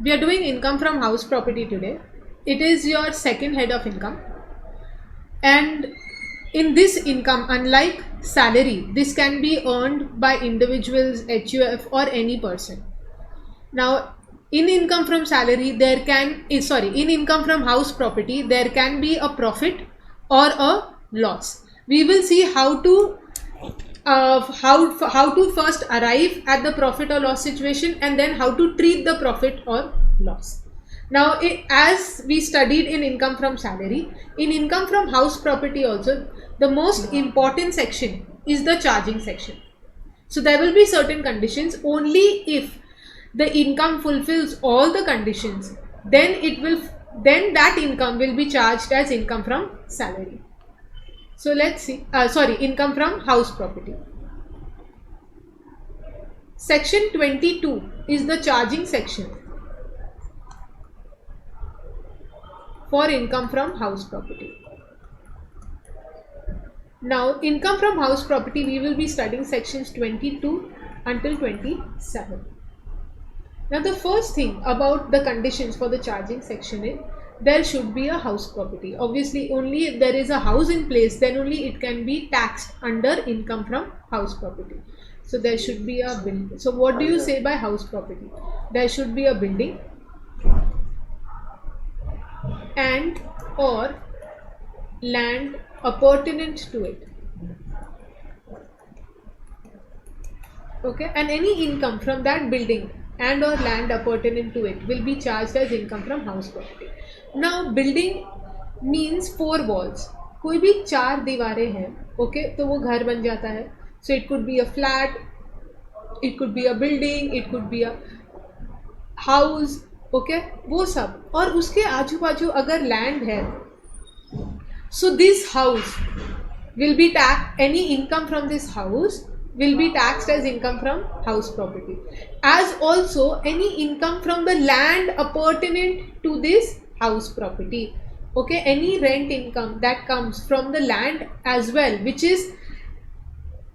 We are doing income from house property today. It is your second head of income. And in this income, unlike salary, this can be earned by individuals, HUF, or any person. Now, in income from salary, in income from house property, there can be a profit or a loss. We will see how to first arrive at the profit or loss situation, and then how to treat the profit or loss. Now, as we studied in income from salary, in income from house property also, the most important section is the charging section. So there will be certain conditions. Only if the income fulfills all the conditions, then that income will be charged as income from salary. So let's see, income from house property. Section 22 is the charging section for income from house property. Now, income from house property, we will be studying sections 22 until 27. Now, the first thing about the conditions for the charging section is there should be a house property. Obviously, only if there is a house in place, then only it can be taxed under income from house property. So there should be a building. So what do you say by house property? There should be a building and or land appurtenant to it. Okay, and any income from that building and or land appurtenant to it will be charged as income from house property. Now, building means 4 walls. कोई भी 4 दीवारें हैं, okay, तो वो घर बन जाता है. So it could be a flat, it could be a building, it could be a house, okay, वो सब. और उसके आजू बाजू अगर लैंड है, so this house will be taxed. Any income from this house will be taxed as income from house property, as also any income from the land appurtenant to this house property. Okay, any rent income that comes from the land as well, which is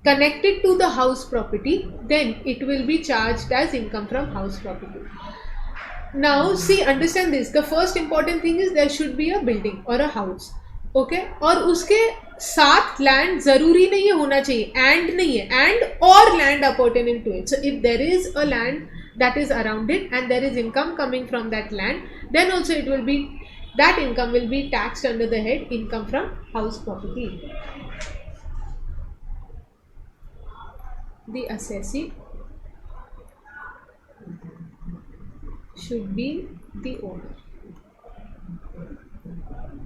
connected to the house property, then it will be charged as income from house property. Now, see, understand this. The first important thing is there should be a building or a house. Okay, और उसके साथ land जरूरी नहीं है होना चाहिए, and नहीं है, एंड और land appurtenant to it. So if there is a land that is around it and there is income coming from that land, then also it will be, that income will be taxed under the head income from house property. The assessee should be the owner.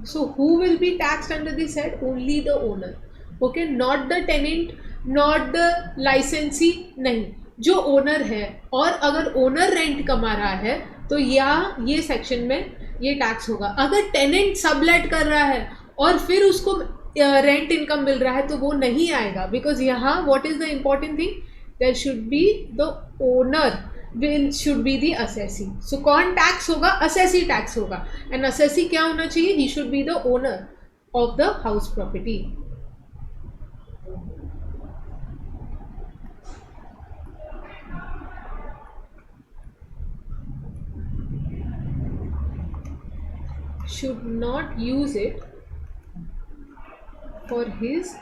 So who will be taxed under this head? Only the owner. Okay, not the tenant, not the licensee. नहीं, जो owner है. और अगर owner rent कमा रहा है तो ये सेक्शन में ये टैक्स होगा. अगर टेनेंट सबलेट कर रहा है और फिर उसको रेंट इनकम मिल रहा है तो वो नहीं आएगा, बिकॉज यहाँ what is the important thing, there should be the owner should be the assessee. So कौन टैक्स होगा? assessee टैक्स होगा. एंड assessee क्या होना चाहिए? he should be the owner of the house property. should not use it for his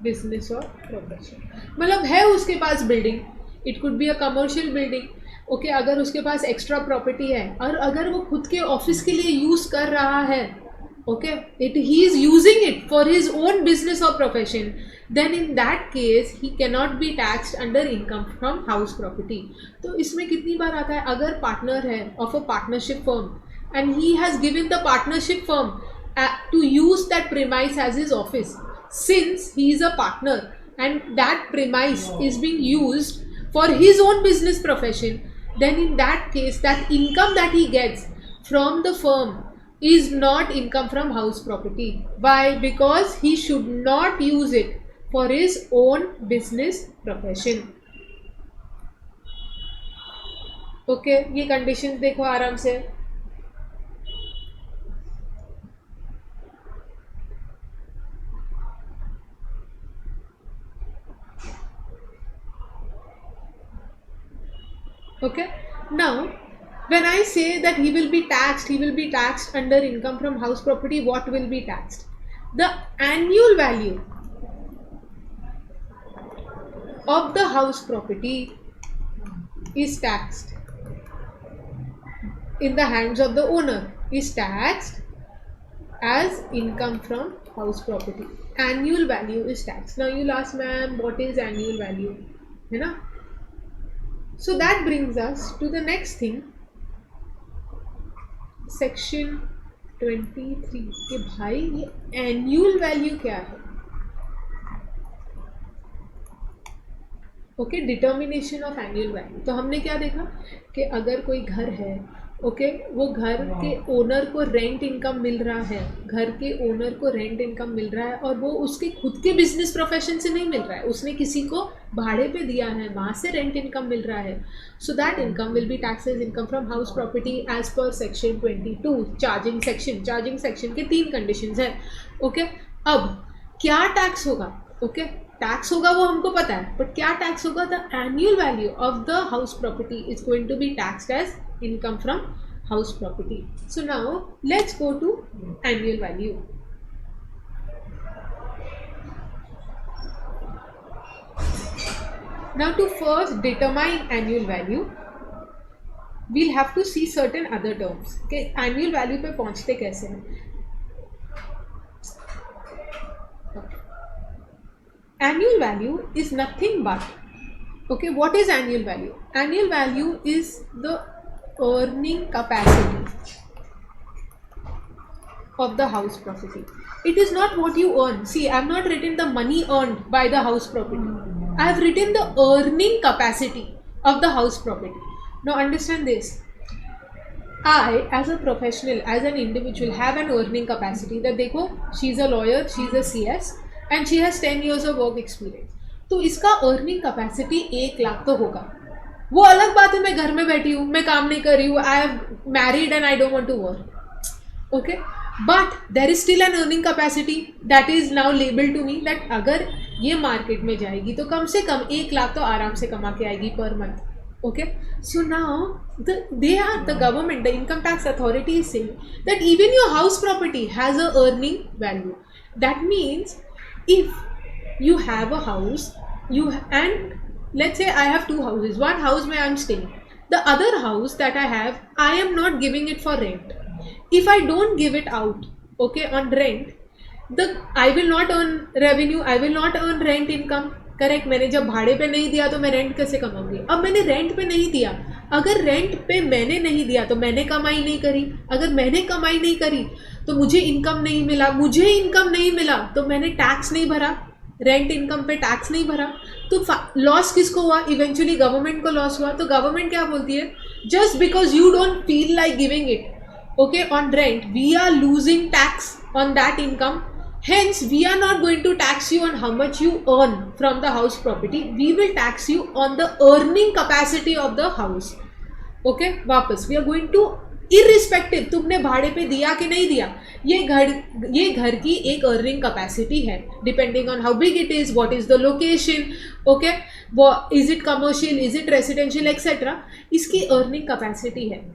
business or profession. मतलब है उसके पास building, it could be a commercial building. Okay, अगर उसके पास एक्स्ट्रा प्रॉपर्टी है और अगर वो खुद के ऑफिस के लिए यूज कर रहा है, okay, he is using it for his own business और profession, then in that case he can not be taxed under income from house property. तो इसमें कितनी बार आता है, अगर पार्टनर है of a partnership firm and he has given the partnership firm to use that premise as his office, since he is a partner and that premise is being used for his own business profession, then in that case that income that he gets from the firm is not income from house property. Why? Because he should not use it for his own business profession. Okay, ये conditions देखो आराम से. Okay, now When I say that he will be taxed under income from house property, what will be taxed? The annual value of the house property is taxed in the hands of the owner, is taxed as income from house property. Annual value is taxed. Now you'll ask, ma'am, what is annual value? है ना? So that brings us to the next thing, section 23 कि भाई ये annual value क्या है. Okay, determination of annual value. तो हमने क्या देखा कि अगर कोई घर है, ओके, वो घर के ओनर को रेंट इनकम मिल रहा है, घर के ओनर को रेंट इनकम मिल रहा है और वो उसके खुद के बिजनेस प्रोफेशन से नहीं मिल रहा है, उसने किसी को भाड़े पे दिया है, वहाँ से रेंट इनकम मिल रहा है. So that income will be tax as income from house property as per section 22 charging section. Charging section के 3 कंडीशंस हैं. ओके, अब क्या टैक्स होगा? ओके, टैक्स होगा वो हमको पता है, बट क्या टैक्स होगा? The annual value of the house property is going to be taxed as income from house property. So now let's go to annual value. Now to first determine annual value, we'll have to see certain other terms. Okay, annual value पे पहुंचते कैसे हैं? Annual value is nothing but, okay, what is annual value? Annual value is the earning capacity of the house property. It is not what you earn. See, I have not written the money earned by the house property. I have written the earning capacity of the house property. Now understand this. I, as a professional, as an individual, have an earning capacity. That देखो, she is a lawyer, she is a CS, and she has 10 years of work experience. तो इसका earning capacity 1 lakh तो होगा. वो अलग बात है, मैं घर में बैठी हूँ, मैं काम नहीं कर रही हूँ, I have married and I don't want to work. Okay, but there is still an earning capacity that is now label to me, that अगर ये मार्केट में जाएगी तो कम से कम 1 लाख तो आराम से कमा के आएगी per month. Okay, so now the government, the income tax authority is saying that even your house property has a earning value. That means if you have a house, you and let's say I have 2 houses. One house where I am staying, the other house that I have, I am not giving it for rent. If I don't give it out, okay, on rent, I will not earn revenue, I will not earn rent income. Correct. मैंने जब भाड़े पे नहीं दिया तो मैं rent कैसे कमाऊंगी? अब मैंने रेंट पे नहीं दिया, अगर रेंट पे मैंने नहीं दिया तो मैंने कमाई नहीं करी, अगर मैंने कमाई नहीं करी तो मुझे इनकम नहीं मिला, मुझे इनकम नहीं मिला तो मैंने टैक्स नहीं भरा, रेंट इनकम पे टैक्स नहीं भरा, तो लॉस किसको हुआ? इवेंचुअली गवर्नमेंट को लॉस हुआ. तो गवर्नमेंट क्या बोलती है? Just because you don't feel like giving it, okay, on rent, we are losing tax on that income. Hence, we are not going to tax you on how much you earn from the house property. We will tax you on the earning capacity of the house. Okay? वापस we are going to, irrespective तुमने भाड़े पे दिया कि नहीं दिया, ये घर की एक earning capacity है, depending on how big it is, what is the location, okay, is it commercial, is it residential, etc. इसकी earning capacity है.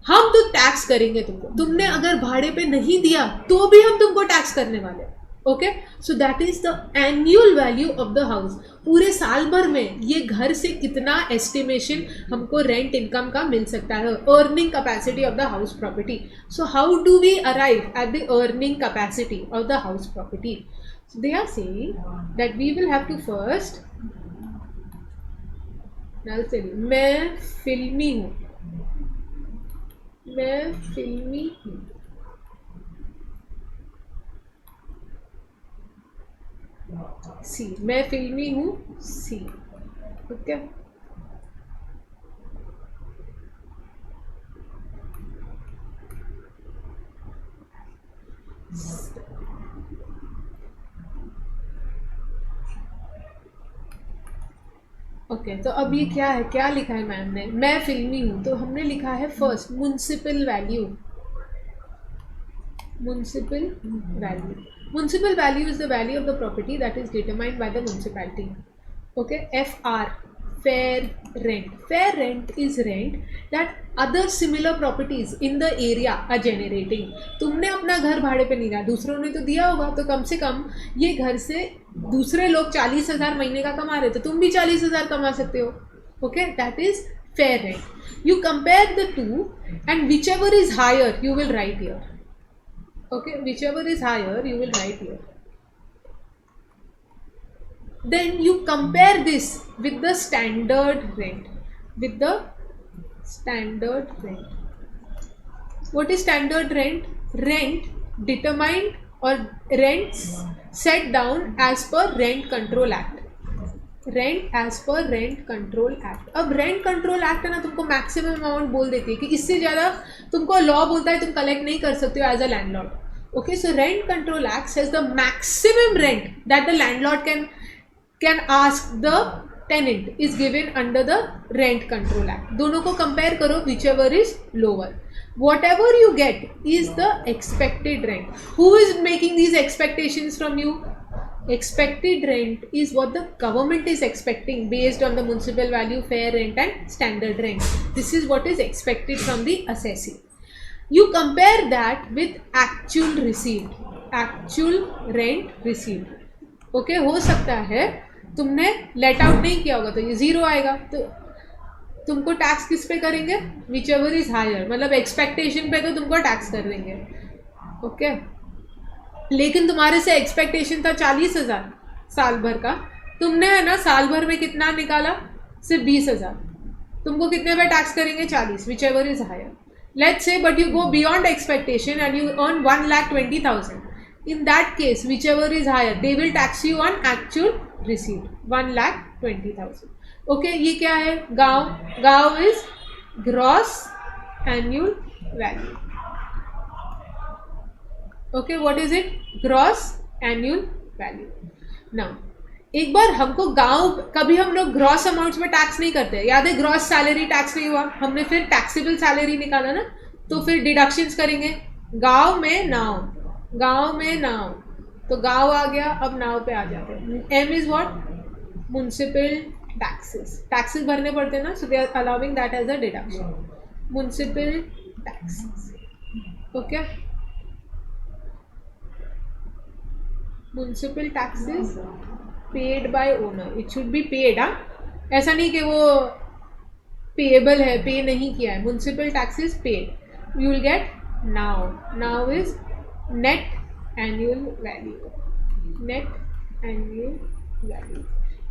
हम तो टैक्स करेंगे तुमको, तुमने अगर भाड़े पे नहीं दिया तो भी हम तुमको टैक्स करने वाले. Okay, so that is the annual value of the house. पूरे साल भर में ये घर से कितना एस्टिमेशन हमको रेंट इनकम का मिल सकता है, earning capacity of the house property. So how do we arrive at the earning capacity of the house property? They are saying that we will have to first, मैं फिल्मी हूँ, मैं फिल्मी हूँ, सी, मैं फिल्मी हूँ, सी. ओके, ओके, तो अब ये क्या है, क्या लिखा है मैम ने? मैं फिल्मी हूँ, तो हमने लिखा है first municipal value. Municipal value, municipal value is the value of the property that is determined by the municipality. Okay, FR, fair rent. Fair rent is rent that other similar properties in the area are generating. तुमने अपना घर भाड़े पे नहीं दिया, दूसरों ने तो दिया होगा, तो कम से कम ये घर से दूसरे लोग 40,000 महीने का कमा रहे, तो तुम भी 40,000 कमा सकते हो. Okay, that is fair rent. You compare the two and whichever is higher you will write here. Okay, whichever is higher you will write here. Then you compare this with the standard rent. With the standard rent. What is standard rent? Rent determined or rents set down as per Rent Control Act. Rent as per rent control act. अब rent control act है ना, तुमको maximum amount बोल देती है कि इससे ज़्यादा तुमको लॉ बोलता है तुम कलेक्ट नहीं कर सकते हो as a landlord. Okay, so rent control act says the maximum rent that the landlord can ask the tenant is given under the rent control act. दोनों को कंपेयर करो, whichever is lower. whatever you get is the expected rent. Who is making these expectations from you? Expected rent is what the government is expecting based on the municipal value, fair rent and standard rent. This is what is expected from the assessee. You compare that with actual received, actual rent received. Okay, हो सकता है तुमने let out नहीं किया होगा तो ये zero आएगा, तो तुमको टैक्स किस पे करेंगे? विच एवर इज हायर, मतलब एक्सपेक्टेशन पे तो तुमको टैक्स कर देंगे. ओके, लेकिन तुम्हारे से एक्सपेक्टेशन था 40,000 साल भर का, तुमने है ना साल भर में कितना निकाला? सिर्फ 20,000. तुमको कितने पे टैक्स करेंगे? 40, whichever is higher. Let's say but you go beyond expectation and you earn 1,20,000. In that case whichever is higher they will tax you on actual receipt 1,20,000. Okay, ये क्या है? गांव is gross annual value. Okay, what is it? Gross annual value. Now एक बार हमको गांव, कभी हम लोग ग्रॉस अमाउंट्स में टैक्स नहीं करते, याद है? ग्रॉस सैलरी टैक्स नहीं हुआ, हमने फिर टैक्सेबल सैलरी निकाला ना, तो फिर डिडक्शंस करेंगे. गांव में नाव, तो गांव आ गया, अब नाव पे आ जाते हैं. M is what? Municipal taxes भरने पड़ते हैं ना, so they are allowing that as a deduction. Municipal taxes. Okay, municipal taxes paid by owner. It should be paid. ऐसा नहीं कि वो पेएबल है, पे नहीं किया है. Municipal taxes paid. You will get now is net annual value. Net annual value.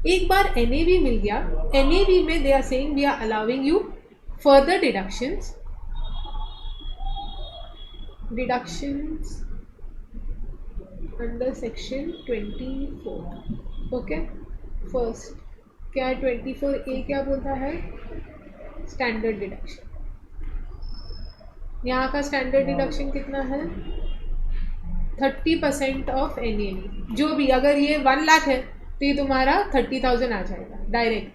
एक बार NAV मिल गया, NAV में they are saying we are allowing you further deductions under section 24. Okay, first क्या है? 24A क्या बोलता है? Standard deduction. यहाँ का स्टैंडर्ड डिडक्शन कितना है? 30% ऑफ NAV. जो भी, अगर ये 1 लाख है तो ये तुम्हारा 30,000 आ जाएगा direct.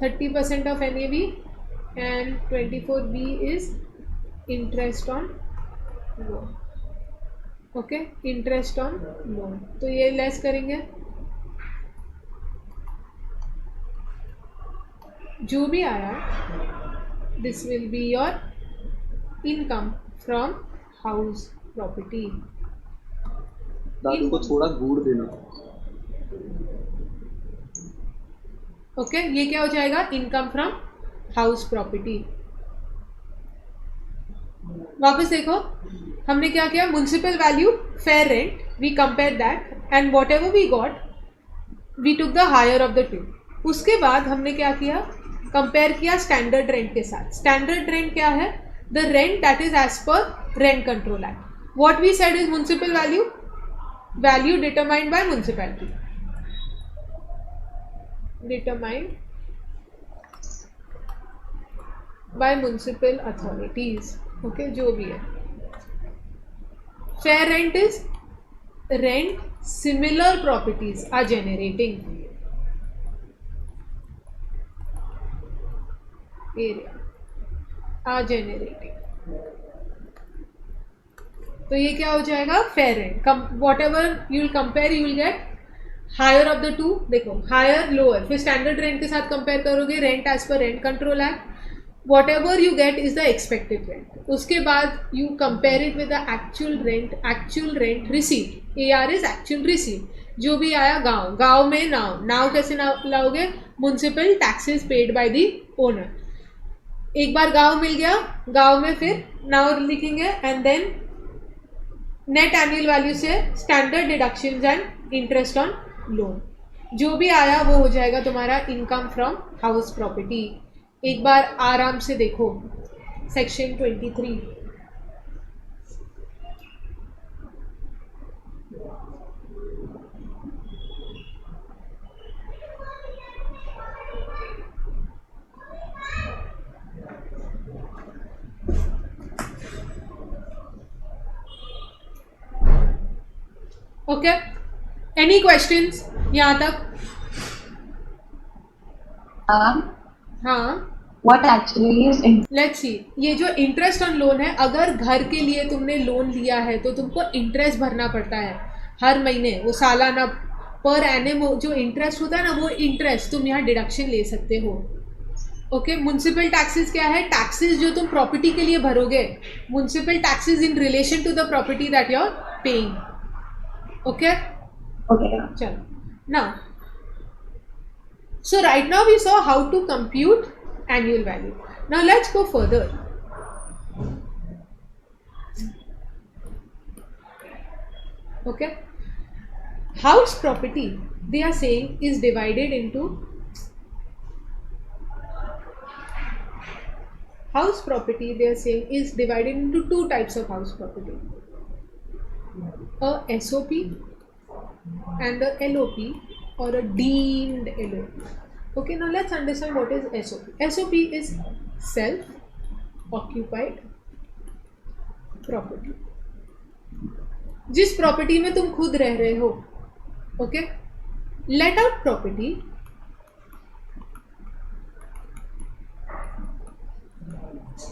30% of NAV and 24B is interest on loan. Okay, interest on loan, तो ये लेस करेंगे. जो भी आया this will be your income from house property. को थोड़ा गुड़ देना. ओके, ये क्या हो जाएगा? Income from house property. वापस देखो, हमने क्या किया? Municipal value, fair rent, we compare that and whatever we got we took the higher of the to. उसके बाद हमने क्या किया? कंपेयर किया स्टैंडर्ड रेंट के साथ. स्टैंडर्ड रेंट क्या है? The rent that is as per rent control act. What we said is municipal value determined by municipality, determined by municipal authorities. Okay, जो भी है. Fair rent is rent similar properties are generating. Area are generating. तो ये क्या हो जाएगा? Fair rent. Whatever you will compare, you will get higher of the two, देखो higher lower, फिर स्टैंडर्ड रेंट के साथ कंपेयर करोगे, rent as per rent control act, whatever you get is the expected rent. उसके बाद you compare it with the actual rent receipt. AR is actual receipt. जो भी आया गांव में नाव कैसे लाओगे, municipal taxes paid by the owner. एक बार गांव मिल गया, गांव में फिर नाव लिखेंगे and then net annual value से standard deductions and interest on loan. जो भी आया वो हो जाएगा तुम्हारा इनकम फ्रॉम हाउस प्रॉपर्टी. एक बार आराम से देखो सेक्शन 23. ओके, एनी क्वेश्चंस यहाँ तक? हाँ, What actually is let's see. ये जो इंटरेस्ट ऑन लोन है, अगर घर के लिए तुमने लोन लिया है तो तुमको इंटरेस्ट भरना पड़ता है हर महीने. वो सालाना पर एनम जो इंटरेस्ट होता है ना, वो इंटरेस्ट तुम यहाँ डिडक्शन ले सकते हो. ओके, म्युनिसिपल टैक्सेस क्या है? टैक्सेस जो तुम प्रॉपर्टी के लिए भरोगे, municipal taxes in relation to the property that you are paying. Okay, चलो now. So right now we saw how to compute annual value. Now let's go further. Okay, house property, they are saying, is divided into two types of house property, a SOP and a LOP, or a deemed LOP. Okay, now let's understand what is SOP. SOP is self-occupied property. जिस property में तुम खुद रह रहे हो. Okay, let out property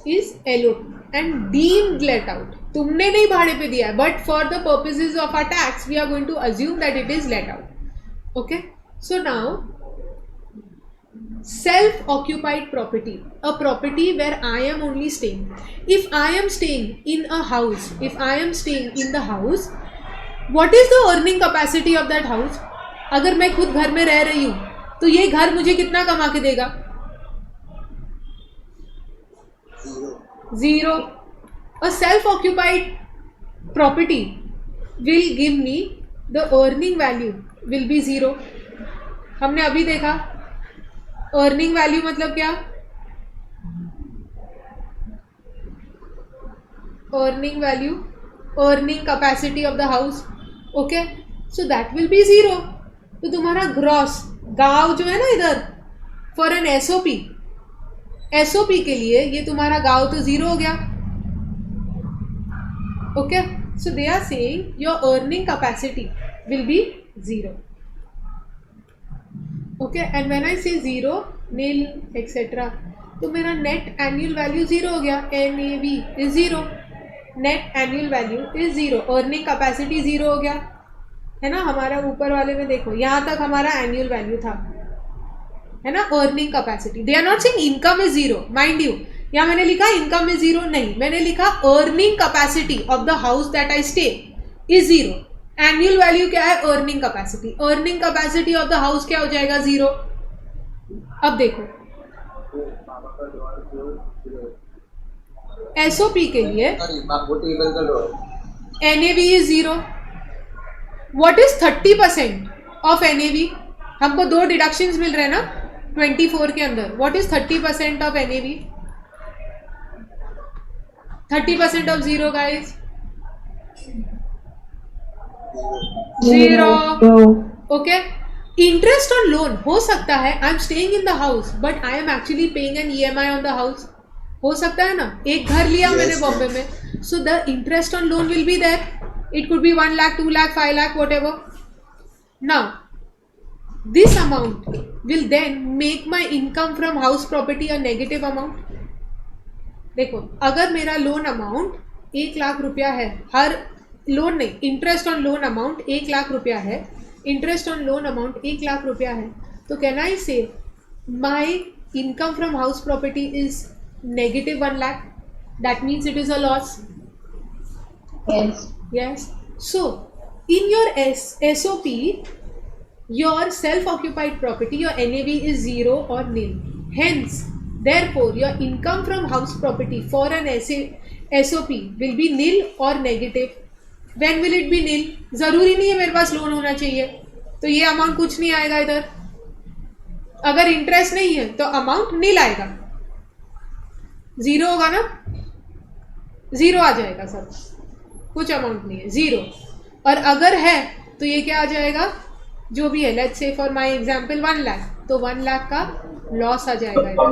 is LOP and deemed let out. तुमने नहीं भाड़े पे दिया है, but for the purposes of our tax we are going to assume that it is let out. Okay, so now self-occupied property, a property where I am only staying. If I am staying in a house, what is the earning capacity of that house? अगर मैं खुद घर में रह रही हूँ तो ये घर मुझे कितना कमा के देगा? 0. A self-occupied property will give me the earning value will be 0. हमने अभी देखा अर्निंग वैल्यू मतलब क्या? Earning value, earning capacity of the house. Okay, so that will be 0. तो तुम्हारा ग्रॉस गांव जो है ना इधर, फॉर एन एसओपी के लिए ये तुम्हारा गांव तो 0 हो गया. Okay, so they are saying your earning capacity will be 0. Okay, and when I say 0, nil, etc., तो मेरा नेट एनुअल वैल्यू 0 हो गया. NAV is 0. Net annual value is 0. Earning capacity 0 हो गया है ना. हमारा ऊपर वाले में देखो, यहाँ तक हमारा एनुअल वैल्यू था, है ना. Earning capacity, they are not saying income is 0. Mind you, यहाँ मैंने लिखा इनकम इज 0 नहीं, मैंने लिखा earning capacity of the house that I stay is 0. Annual value क्या है? Earning capacity. Earning capacity of the house क्या हो जाएगा? 0. अब देखो एसओपी के लिए NAV is 0. What is 30% of NAV? हमको 2 डिडक्शंस मिल रहे हैं ना 24 के अंदर. What is 30% of NAV? 30% of 0 guys, 0. Okay, interest on loan हो सकता है I am staying in the house but I am actually paying an EMI on the house. हो सकता है ना, एक घर लिया मैंने बॉम्बे में, so the interest on loan will be there. It could be 1 lakh, 2 lakh, 5 lakh, whatever. Now this amount will then make my income from house property a negative amount. देखो, अगर मेरा लोन अमाउंट 1 लाख रुपया है, हर loan नहीं, interest on loan amount 1 lakh रुपया है, interest on loan amount 1 lakh रुपया है, तो कैन आई से my income from house property is negative 1 lakh? That means it is a loss. Yes. Yes. So in your SOP, your self-occupied property, your NAV is 0 or nil. Hence, therefore, your income from house property for an SOP will be nil or negative. When will it be nil? जरूरी नहीं है मेरे पास loan होना चाहिए, तो ये amount कुछ नहीं आएगा इधर. अगर इंटरेस्ट नहीं है तो अमाउंट नील आएगा, जीरो होगा ना, जीरो आ जाएगा सर, कुछ अमाउंट नहीं है, जीरो. और अगर है तो ये क्या आ जाएगा, जो भी है, let's say for my example 1 lakh, तो 1 लाख का लॉस आ जाएगा इधर.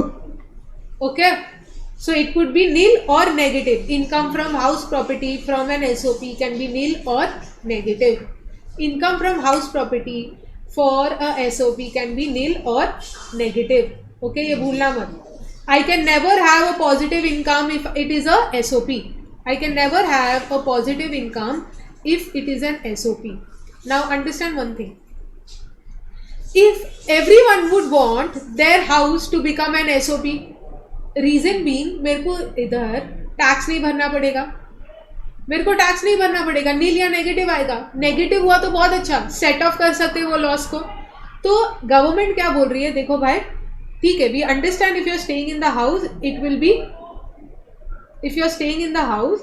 Okay, so it could be nil or negative. Income from house property from an SOP can be nil or negative. Income from house property for a SOP can be nil or negative. Okay, ये भूलना मत. I can never have a positive income if it is a SOP. I can never have a positive income if it is an SOP. Now understand one thing. If everyone would want their house to become an SOP, reason being, मेरे को इधर tax नहीं भरना पड़ेगा, मेरे को tax नहीं भरना पड़ेगा, नील या नेगेटिव आएगा. नेगेटिव हुआ तो बहुत अच्छा, सेट ऑफ कर सकते हो वो लॉस को. तो गवर्नमेंट क्या बोल रही है, देखो भाई, ठीक है, we understand if you are staying in the house it will be, if you are staying in the house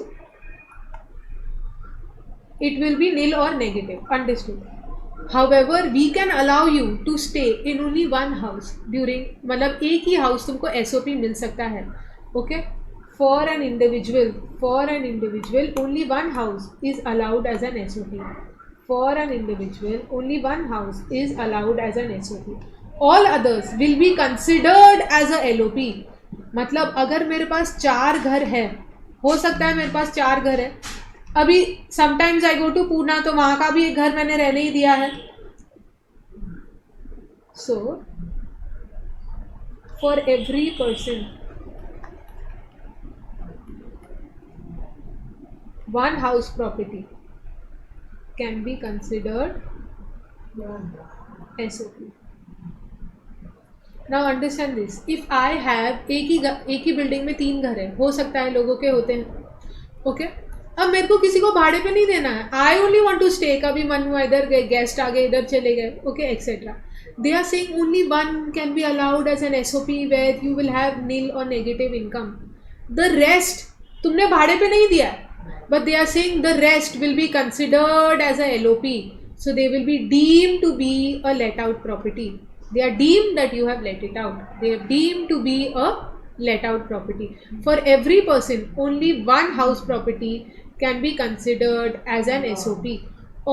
it will be nil or negative, understood. However, we can allow you to stay in only one house during, मतलब एक ही house तुमको SOP मिल सकता है. Okay, for an individual only one house is allowed as an SOP. For an individual only one house is allowed as an SOP. All others will be considered as a LOP. मतलब अगर मेरे पास 4 घर है, हो सकता है मेरे पास 4 घर है, अभी sometimes I go to Poona, तो वहां का भी एक घर मैंने रहने ही दिया है. So for every person one house property can be considered SOP. Now understand this. If I have एक ही बिल्डिंग में 3 घर है, हो सकता है लोगों के होते हैं. ओके, अब मेरे को किसी को भाड़े पे नहीं देना है. I only want to stay. कभी मन हुआ इधर गए, गेस्ट आ गए, इधर चले गए, okay, etcetera. They are saying only one can be allowed as an SOP where you will have nil or negative income. The rest तुमने भाड़े पे नहीं दिया, but they are saying the rest will be considered as a LOP. So they will be deemed to be a let out property. They are deemed that you have let it out. They are deemed to be a let out property. For every person, only one house property can be considered as an SOP.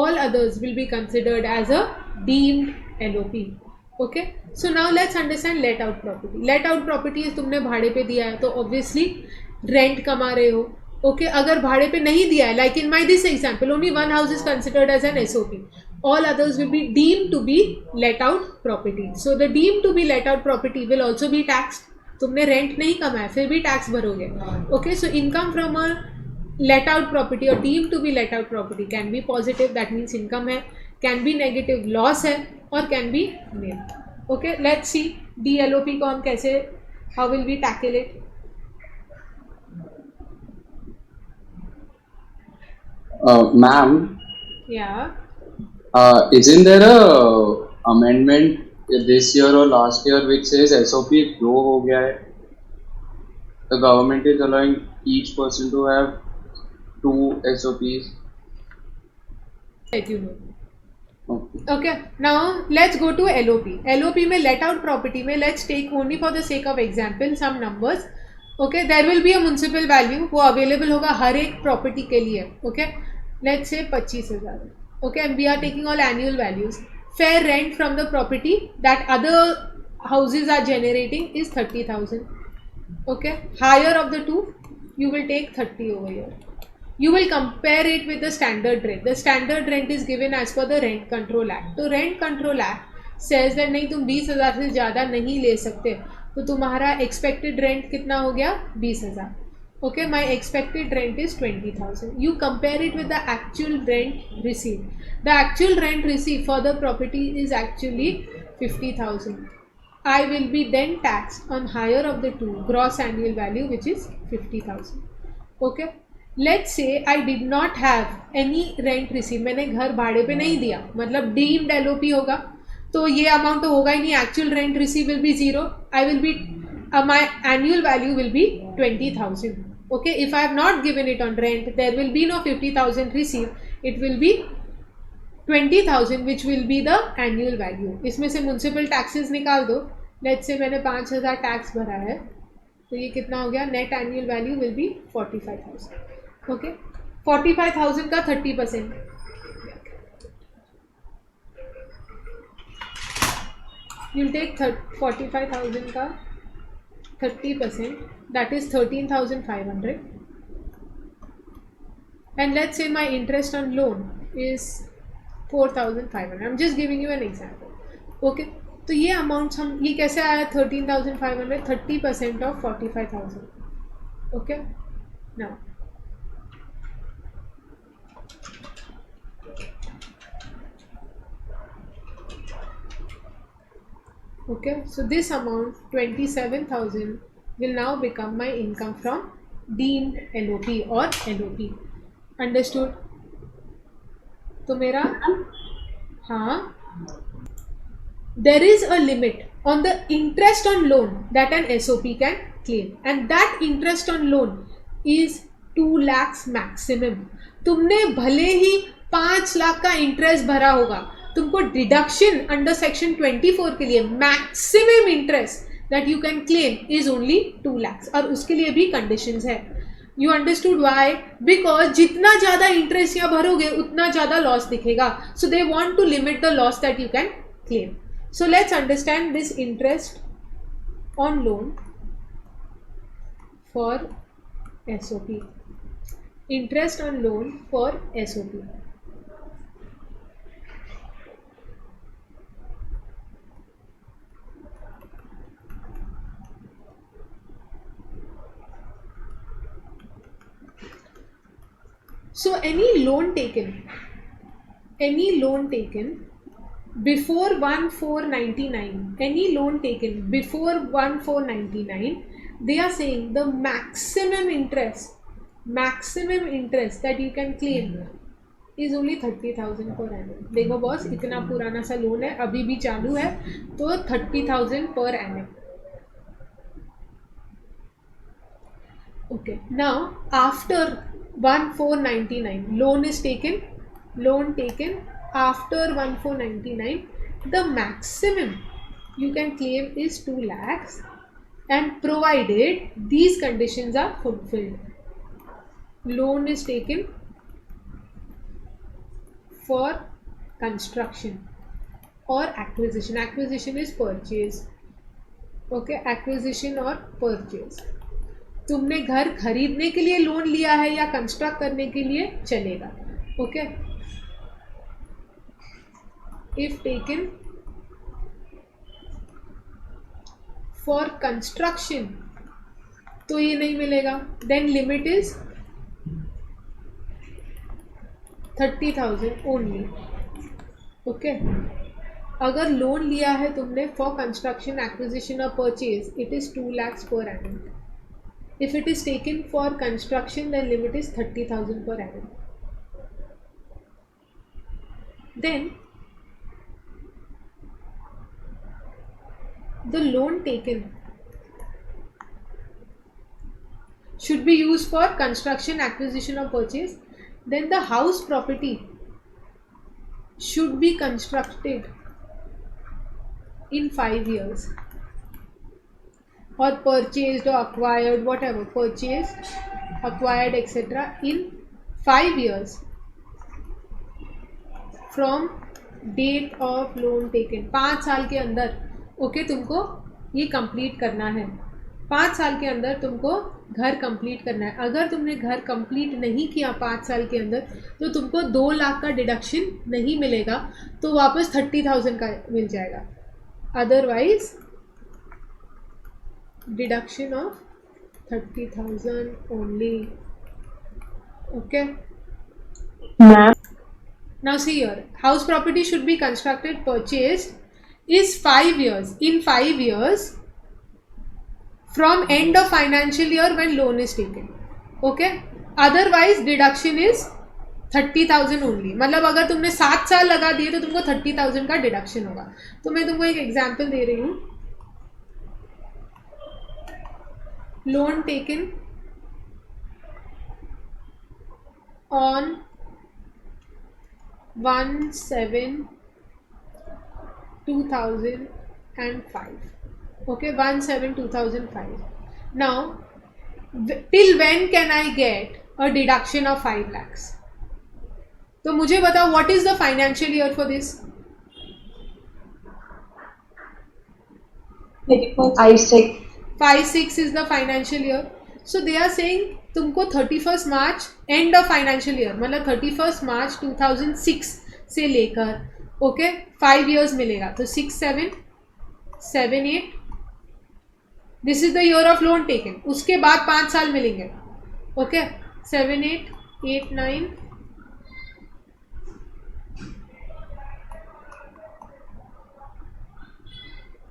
All others will be considered as a deemed LOP. Okay. So now let's understand let out property. Let out property is तुमने भाड़े पे दिया है, तो obviously rent कमा रहे हो. Okay, अगर भाड़े पे नहीं दिया है, like in my this example, only one house is considered as an SOP. All others will be deemed to be let out property. So the deemed to be let out property will also be tax. तुमने rent नहीं कमाया, फिर भी tax भरोगे. Okay, so income from a let out property और deemed to be let out property can be positive, that means income है, can be negative, loss है, और can be nil. Okay, let's see DLOP को हम कैसे, how will we tackle it. Ma'am, Yeah. Isn't there a amendment this year or last year which says SOP grow हो गया है? The government is allowing each person to have 2 SOPs. Let you know. Okay. Okay. Now let's go to LOP. LOP में let out property में let's take only for the sake of example some numbers. Okay, there will be a municipal value, वो available होगा हर एक property के लिए. Okay, let's say 25,000. Okay, and we are taking all annual values. Fair rent from the property that other houses are generating is 30,000. Okay, higher of the two, you will take 30 over here. You will compare it with the standard rent. The standard rent is given as per the Rent Control Act. तो Rent Control Act says that नहीं, तुम 20,000 से ज़्यादा नहीं ले सकते, तो तुम्हारा एक्सपेक्टेड रेंट कितना हो गया, 20,000. Okay, my expected rent is 20,000. You compare it with the actual rent received. The actual rent received for the property is actually 50,000. I will be then taxed on higher of the two, gross annual value, which is 50,000. Okay, let's say I did not have any rent received. मैंने घर भाड़े पे नहीं दिया, मतलब deemed LOP होगा, तो ये अमाउंट तो होगा ही नहीं. Actual rent receive will be zero. I will be my annual value will be 20,000. Okay, if I have not given it on rent, there will be no 50,000 received. It will be 20,000, which will be the annual value. इसमें से municipal taxes निकाल दो. Let's say मैंने 5,000 tax भरा है, तो ये कितना हो गया? Net annual value will be 45,000. Okay, 45,000 का 30%. you'll take 45,000 का 30%, that is 13,500. And let's say my interest on loan is 4,500. I'm just giving you an example. Okay, तो ये अमाउंट्स हम, ये कैसे आया? 13,500, 30% of 45,000. Okay, now okay, so this amount 27,000 will now become my income from deemed LOP or LOP. Understood? तो मेरा, हाँ, there is a limit on the interest on loan that an SOP can claim, and that interest on loan is 2 lakhs maximum. तुमने भले ही 5 लाख का interest भरा होगा, तुमको deduction under section 24 के लिए maximum interest that you can claim is only 2 lakhs, और उसके लिए भी कंडीशंस है. You understood why? बिकॉज जितना ज़्यादा इंटरेस्ट यहाँ भरोगे उतना ज़्यादा लॉस दिखेगा. So they want to limit the loss that you can claim. So let's understand this interest on loan for SOP. Interest on loan for SOP. So any loan taken before 1/4/99, any loan taken before 1/4/99, they are saying the maximum interest that you can claim is only 30,000 per annum. देखो boss, इतना पुराना सा loan है, अभी भी चालू है, तो 30,000 per annum. Okay, now after 1/4/99, loan taken after 1/4/99, the maximum you can claim is 2 lakhs, and provided these conditions are fulfilled. Loan is taken for construction or acquisition. Acquisition is purchase. Okay, acquisition or purchase. तुमने घर खरीदने के लिए loan लिया है या construct करने के लिए, चलेगा. Okay, if taken for construction तो ये नहीं मिलेगा. Then limit is 30,000 only. Okay, अगर लोन लिया है तुमने फॉर कंस्ट्रक्शन, एक्विजिशन और purchase, it is 2 lakhs per annum. If it is taken for construction, then limit is 30,000 per annum. Then the loan taken should be used for construction, acquisition or purchase. Then the house property should be constructed in 5 years, or purchased or acquired, whatever, purchased, acquired, etc. in 5 years from date of loan taken. 5 साल के अंदर, okay, तुमको ये complete करना है. 5 साल के अंदर तुमको घर कंप्लीट करना है. अगर तुमने घर कंप्लीट नहीं किया 5 साल के अंदर, तो तुमको 2 लाख का डिडक्शन नहीं मिलेगा, तो वापस 30,000 का मिल जाएगा. Otherwise deduction of 30,000 only. Okay. Ma'am. Now see here, house property should be constructed, purchased is 5 years. In 5 years from end of financial year when loan is taken. Okay. Otherwise deduction is 30,000 only. मतलब अगर तुमने 7 साल लगा दिए तो तुमको 30,000 का deduction होगा. तो मैं तुमको एक एग्जाम्पल दे रही हूँ. Loan taken on 1/7/2005. Okay, 1/7/2005. Now till when can I get a deduction of 5 lakhs? तो मुझे बताओ what is the financial year for this? 5/6 is the financial year. So they are saying तुमको 31st March end of financial year मतलब 31st March 2006 से लेकर okay 5 years मिलेगा. तो 6, 7, 7, 8 this is the year of loan taken. उसके बाद 5 साल मिलेंगे. Okay 7, 8, 8, 9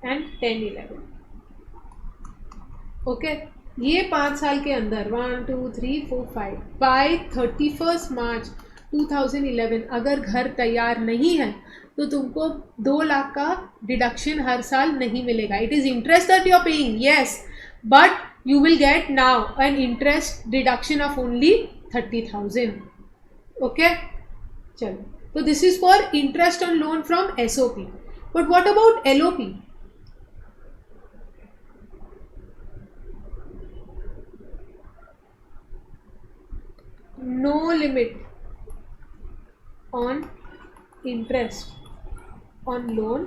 and 10, 11. ओके ये 5 साल के अंदर 1, 2, 3, 4, 5 बाय 31st March 2011 अगर घर तैयार नहीं है तो तुमको 2 लाख का डिडक्शन हर साल नहीं मिलेगा. It is interest that you are paying, yes, but you will get now an interest deduction of only 30,000. Okay चलो, तो this is for interest on loan from SOP. But what about LOP? No limit on interest on loan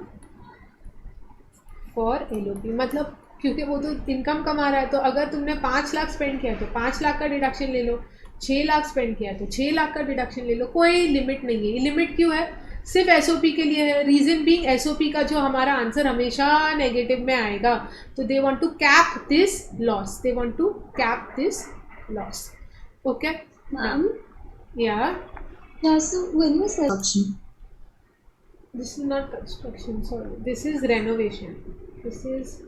for LOP. मतलब क्योंकि वो तो income कमा रहा है, तो अगर तुमने 5 लाख स्पेंड किया तो 5 लाख का डिडक्शन ले लो, 6 लाख स्पेंड किया तो 6 लाख का डिडक्शन ले लो. कोई लिमिट नहीं है. लिमिट क्यों है? सिर्फ SOP के लिए है. रीजन बीइंग SOP का जो हमारा आंसर हमेशा नेगेटिव में आएगा. तो they want to cap this loss. They want to cap this loss. Okay Ma'am? Yeah. Yeah, so when you said construction, This is not construction, sorry. This is renovation. This is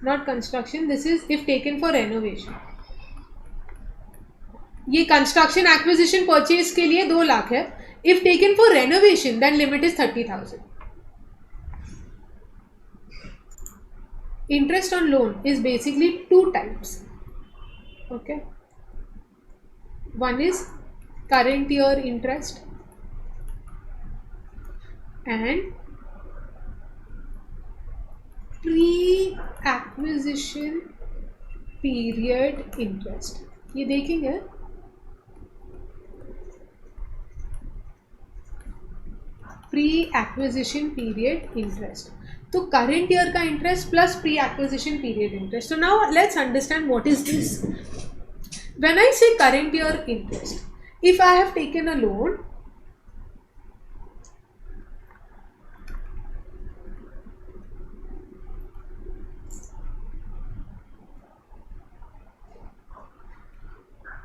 not construction. This is if taken for renovation. ये construction acquisition purchase के लिए 2 लाख है. If taken for renovation then limit is 30,000. Interest on loan is basically 2 types. Okay. One is current year interest and pre-acquisition period interest. ये देखेंगे. Pre-acquisition period interest. तो current year का interest plus pre-acquisition period interest. So now let's understand what is this. When I say current year interest, if I have taken a loan,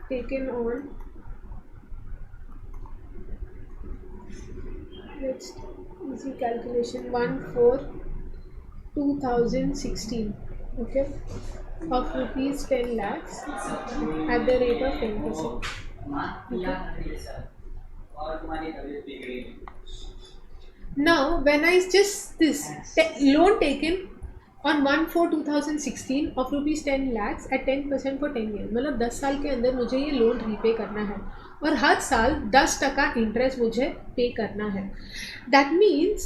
taken on, let's easy calculation, 1/4/2016, okay, of rupees 10 lakhs at the rate of 10%. Okay. Now when I just this loan taken on 1/4/2016 of rupees 10 lakhs at 10% for 10 years, मतलब 10 साल के अंदर मुझे ये loan repay करना है और हर साल 10% इंटरेस्ट मुझे पे करना है. दैट मीन्स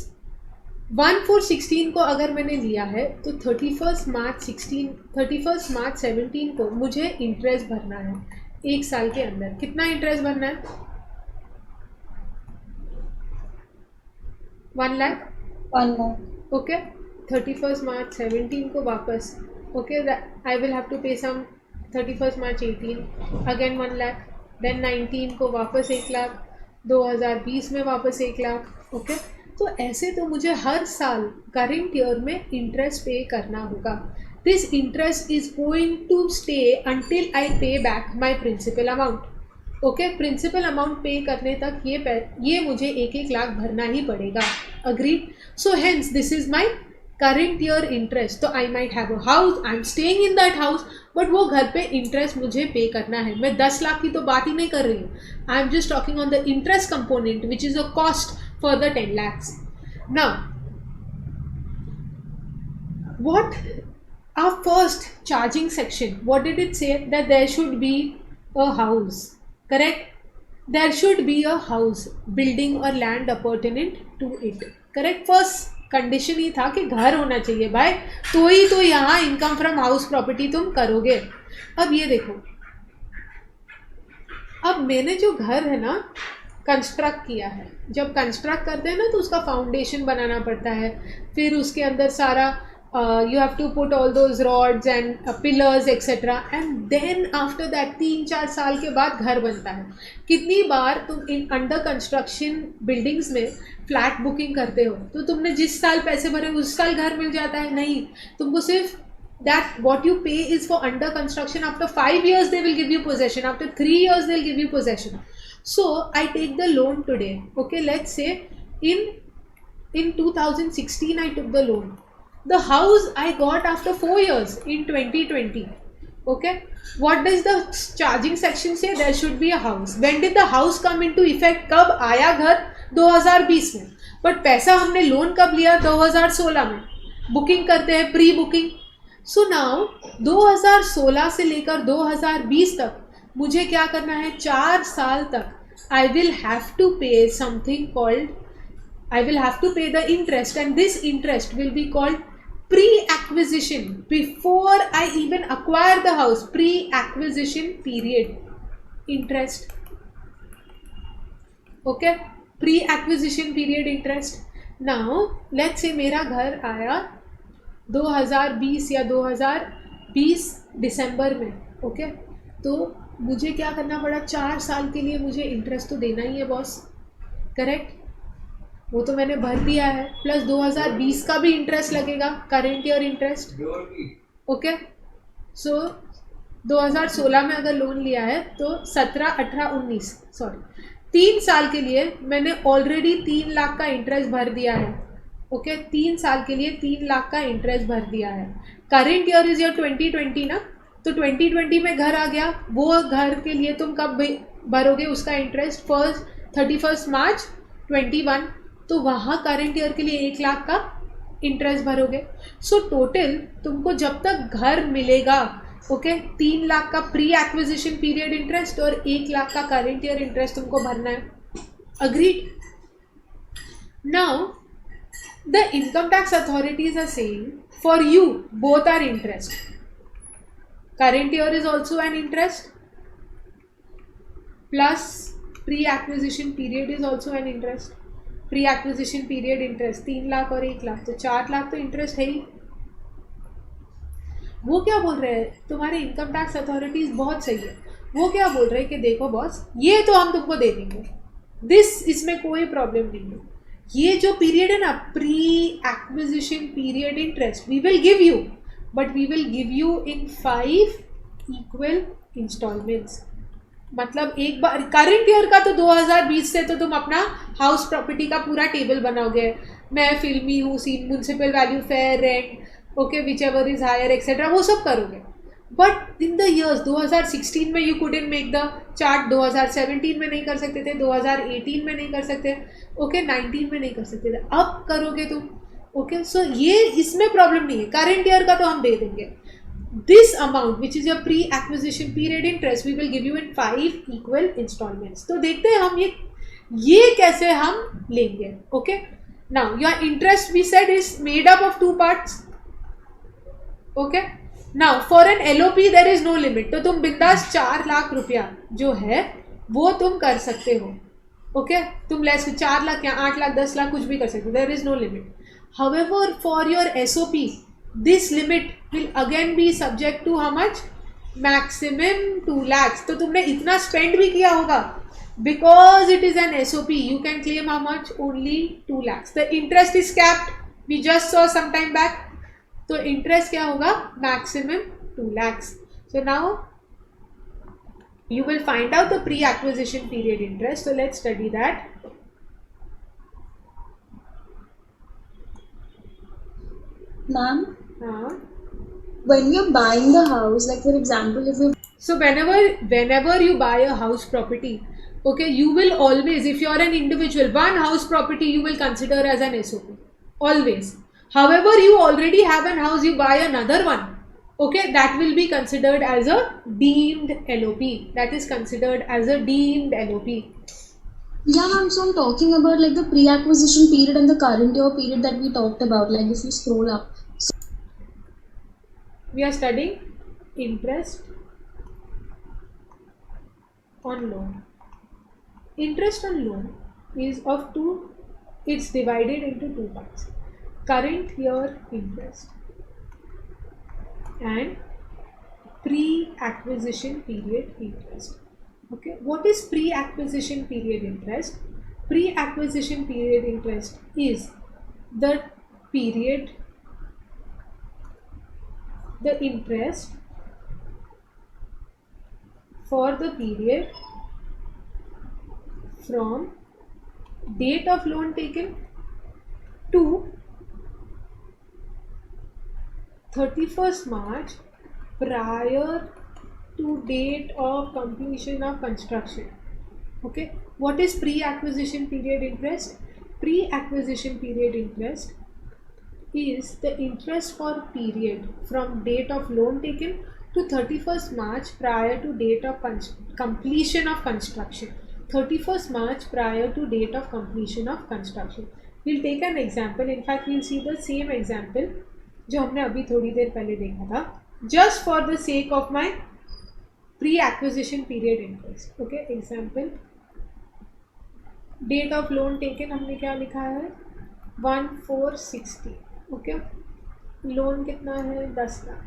1/4/16 को अगर मैंने लिया है तो 31st March 17 को मुझे इंटरेस्ट भरना है. 1 साल के अंदर कितना इंटरेस्ट भरना है? 1 lakh. 1 lakh. Okay 31st March 17 को वापस. Okay I will have to pay some 31st March 18 again 1 lakh. Then 19 को वापस 1 लाख. 2020 में वापस 1 लाख. ओके तो ऐसे तो मुझे हर साल करेंट ईयर में इंटरेस्ट पे करना होगा. this interest is going to stay until I pay back my principal amount. Okay, principal amount pay करने तक ये मुझे 1-1 लाख भरना ही पड़ेगा. Agreed. So hence this is my current year interest. तो I might have a house, I am staying in that house, but वो घर पे इंटरेस्ट मुझे पे करना है. मैं 10 लाख की तो बात ही नहीं कर रही हूँ. I am just talking on the interest component which is a cost for the 10 lakhs. Now what our first charging section, what did it say? That there should be a house, correct? There should be a house, building or land appurtenant to it, correct? First condition ही था कि घर होना चाहिए भाई, तो ही तो यहाँ इनकम फ्रॉम हाउस प्रॉपर्टी तुम करोगे. अब ये देखो, अब मैंने जो घर है ना कंस्ट्रक्ट किया है, जब कंस्ट्रक्ट करते हैं ना तो उसका फाउंडेशन बनाना पड़ता है, फिर उसके अंदर सारा you have to put all those rods and pillars etc. and then after that 3-4 साल के बाद घर बनता है. कितनी बार तुम इन अंडर कंस्ट्रक्शन बिल्डिंग्स में फ्लैट बुकिंग करते हो तो तुमने जिस साल पैसे भरे उस साल घर मिल जाता है? नहीं, तुमको सिर्फ that what you pay is for under construction. After 5 years they will give you possession, after 3 years they'll give you possession. So I take the loan today, okay, let's say in 2016 I took the loan. The house I got after 4 years in 2020. Okay, what does the charging section say? There should be a house. When did the house come into effect? कब आया घर? 2020 में. But पैसा हमने loan कब लिया? 2016 में. Booking करते हैं, प्री बुकिंग. सो नाउ 2016 से लेकर 2020 तक मुझे क्या करना है? 4 साल तक आई विल हैव टू पे something called, I will have to pay the interest, and this interest will be called pre-acquisition. Before I even acquire the house, pre-acquisition period interest. Okay, pre-acquisition period interest. Now let's say मेरा घर आया 2020 या 2020 दिसंबर में. Okay, तो मुझे क्या करना पड़ा? 4 साल के लिए मुझे इंटरेस्ट तो देना ही है बॉस, करेक्ट? वो तो मैंने भर दिया है, प्लस 2020 का भी इंटरेस्ट लगेगा, करेंट ईयर इंटरेस्ट. ओके, सो 2016 में अगर लोन लिया है तो 17, 18, 19 सॉरी 3 साल के लिए मैंने ऑलरेडी 3 लाख का इंटरेस्ट भर दिया है. ओके, 3 साल के लिए 3 लाख का इंटरेस्ट भर दिया है. करेंट ईयर इज योर 2020 ना, तो 2020 में घर आ गया. वो घर के लिए तुम कब भरोगे उसका इंटरेस्ट? 31 मार्च 21. तो वहाँ करेंट ईयर के लिए 1 लाख का इंटरेस्ट भरोगे. सो टोटल तुमको जब तक घर मिलेगा, ओके, 3 लाख का प्री एक्विजिशन पीरियड इंटरेस्ट और 1 लाख का करेंट ईयर इंटरेस्ट तुमको भरना है. Agreed. Now the income tax authorities are saying for you both are interest. Current year is also an interest plus pre acquisition period is also an interest. Pre acquisition period interest 3 lakh और 1 लाख, तो 4 लाख तो interest है ही. वो क्या बोल रहे हैं तुम्हारे इनकम टैक्स अथॉरिटीज? बहुत सही है. वो क्या बोल रहे हैं कि देखो बॉस, ये तो हम तुमको दे देंगे, इसमें कोई प्रॉब्लम नहीं है. ये जो पीरियड है ना, pre acquisition period interest, we will give you, but we will give you in 5 equal installments. मतलब एक बार करंट ईयर का तो 2020 से तो तुम अपना हाउस प्रॉपर्टी का पूरा टेबल बनाओगे. मैं फिल्मी हूँ, municipal value, fair rent, okay, whichever is higher etcetera, वो सब करोगे. बट इन द ईयर्स 2016 में you couldn't make the chart, 2017 में नहीं कर सकते थे, 2018 में नहीं कर सकते, ओके, 19 में नहीं कर सकते थे, अब करोगे तुम. ओके, सो ये इसमें प्रॉब्लम नहीं है. करंट ईयर का तो हम दे देंगे. This amount which is your pre-acquisition period interest we will give you in 5 equal installments. तो देखते हैं हम ये कैसे हम लेंगे. Okay, now your interest we said is made up of 2 parts. Okay, now for an LOP there is no limit. तो तुम बिंदास 4 लाख रुपया जो है वो तुम कर सकते हो. Okay, तुम लेस 4 लाख या 8 लाख 10 लाख कुछ भी कर सकते हो. There is no limit. However, for your SOP this limit will again be subject to how much? Maximum 2 lakhs. तो तुमने इतना spend भी किया होगा, because it is an SOP you can claim how much? Only 2 lakhs. The interest is capped, we just saw some time back. तो interest क्या होगा, maximum 2 lakhs. So now you will find out the pre-acquisition period interest. So let's study that. Ma'am, हाँ. when you're buying the house, like for example, if you So whenever you buy a house property, okay, you will always, if you are an individual, one house property you will consider as an SOP. Always. However, you already have an house, you buy another one. Okay, that will be considered as a deemed LOP. That is considered as a deemed LOP. yeah, ma'am, so I'm talking about like the pre-acquisition period and the current year period that we talked about. Like if you scroll up, We are studying interest on loan. Interest on loan is of two, it's divided into two parts. Current year interest and pre-acquisition period interest. Okay, what is pre-acquisition period interest? Pre-acquisition period interest is the period, the interest for the period from date of loan taken to 31st March prior to date of completion of construction. Okay, what is pre-acquisition period interest? Pre-acquisition period interest is the interest for period from date of loan taken to 31st March prior to date of completion of construction. 31st March prior to date of completion of construction. We'll take an example. In fact, we'll see the same example जो हमने अभी थोड़ी देर पहले देखा था, just for the sake of my pre-acquisition period interest. Okay, example. Date of loan taken हमने क्या लिखा है, 1460. ओके, लोन कितना है, 10 lakh.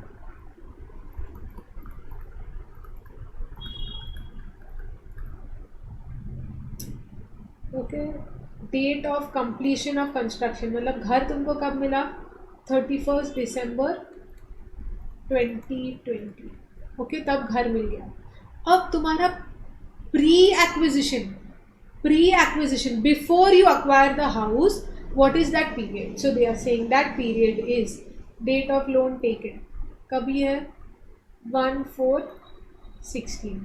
Okay, date of completion of construction, मतलब घर तुमको कब मिला, 31 दिसंबर 2020. ओके, तब घर मिल गया. अब तुम्हारा pre acquisition before you acquire the house, what is that period? So they are saying that period is date of loan taken. कभी है 1/4/16.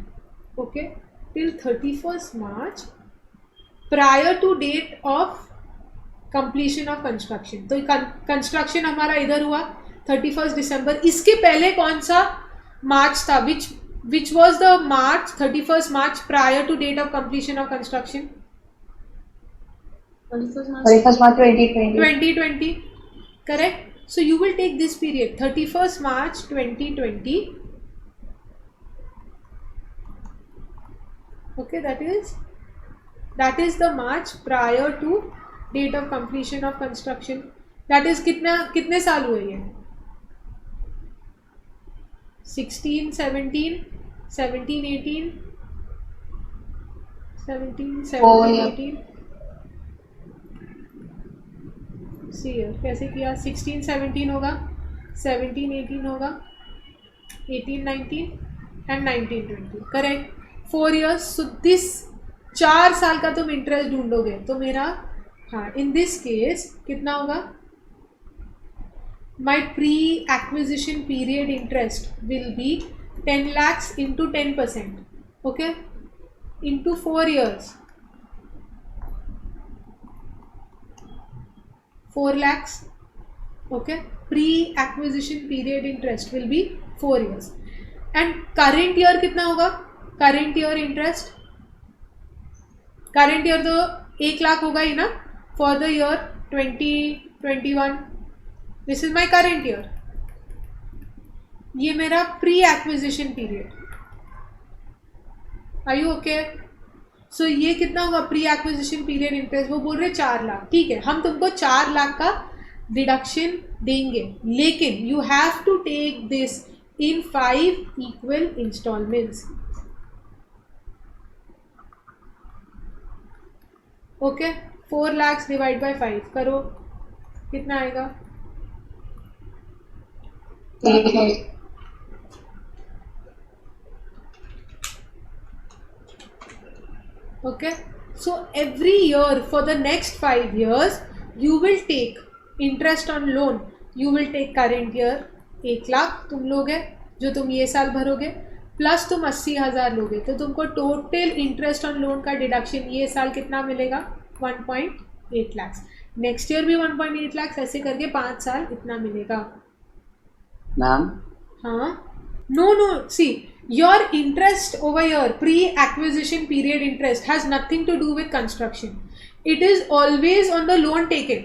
Okay, till 31st March prior to date of completion of construction. तो construction हमारा इधर हुआ 31st दिसंबर. इसके पहले कौन सा मार्च था, which was the March 31st March prior to date of completion of construction? 31st March 2020. Correct. So you will take this period 31st March 2020. Okay, that is the March prior to date of completion of construction. That is कितने साल हुए ये, 16, 17, 17, 18, 17, 17, 18. सी कैसे किया, 16, 17 होगा, 17, 18 होगा, 18, 19 and 19, 20. Correct. 4 years. So this 4 साल का तुम इंटरेस्ट ढूंढोगे तो मेरा, हाँ, इन दिस केस कितना होगा, my pre acquisition period interest will be 10 lakhs into 10%. Okay, into 4 years, 4 lakhs. Okay, pre-acquisition period interest will be 4 years. And current year कितना होगा, current year interest, current year तो 1 लाख होगा ही ना, for the year 2021. This is my current year. ये मेरा pre-acquisition period. Are you okay? सो ये कितना होगा प्री एक्विजिशन पीरियड इंटरेस्ट, वो बोल रहे 4 लाख. ठीक है, हम तुमको 4 लाख का डिडक्शन देंगे, लेकिन you have to take this in 5 equal installments. Okay, 4 lakhs divide by 5 करो, कितना आएगा, Right. Okay, so every year for the next 5 years you will take interest on loan. You will take current year 1 lakh तुम लोगे जो तुम ये साल भरोगे, plus तुम 80,000 लोगे, तो तुमको टोटल इंटरेस्ट ऑन लोन का डिडक्शन ये साल कितना मिलेगा? 1.8 lakhs. नेक्स्ट ईयर भी 1.8 lakhs, ऐसे करके 5 साल इतना मिलेगा. Ma'am, हाँ, no, see, your interest over here, pre-acquisition period interest has nothing to do with construction. It is always on the loan taken.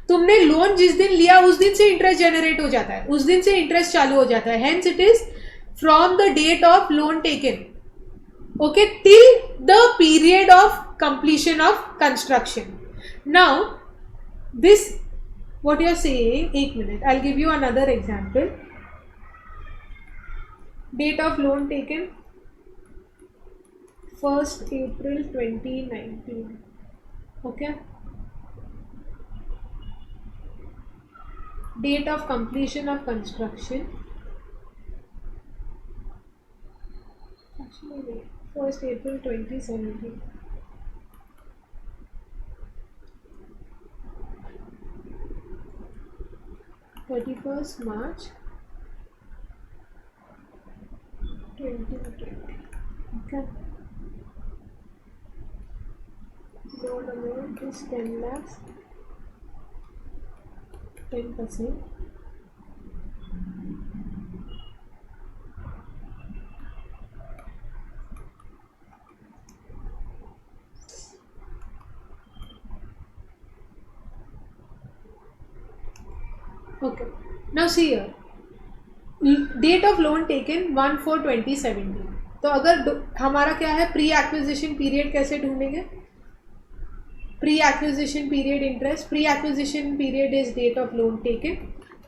तुमने लोन जिस दिन लिया उस दिन से इंटरेस्ट जनरेट हो जाता है, उस दिन से इंटरेस्ट चालू हो जाता है. Hence it is from the date of loan taken, okay, till the period of completion of construction. Now this, what you are saying, एक minute, I'll give you another example. Date of loan taken 1st April 2019. Okay. Date of completion of construction. Actually, wait. 1st April 2017. (31st March 2020). Okay. Loan amount is 10 lakhs, 10%. Okay. Now see here. Date of loan taken 1/4/2017. तो अगर हमारा क्या है, pre acquisition period कैसे ढूंढेंगे? Pre acquisition period interest, pre acquisition period is date of loan taken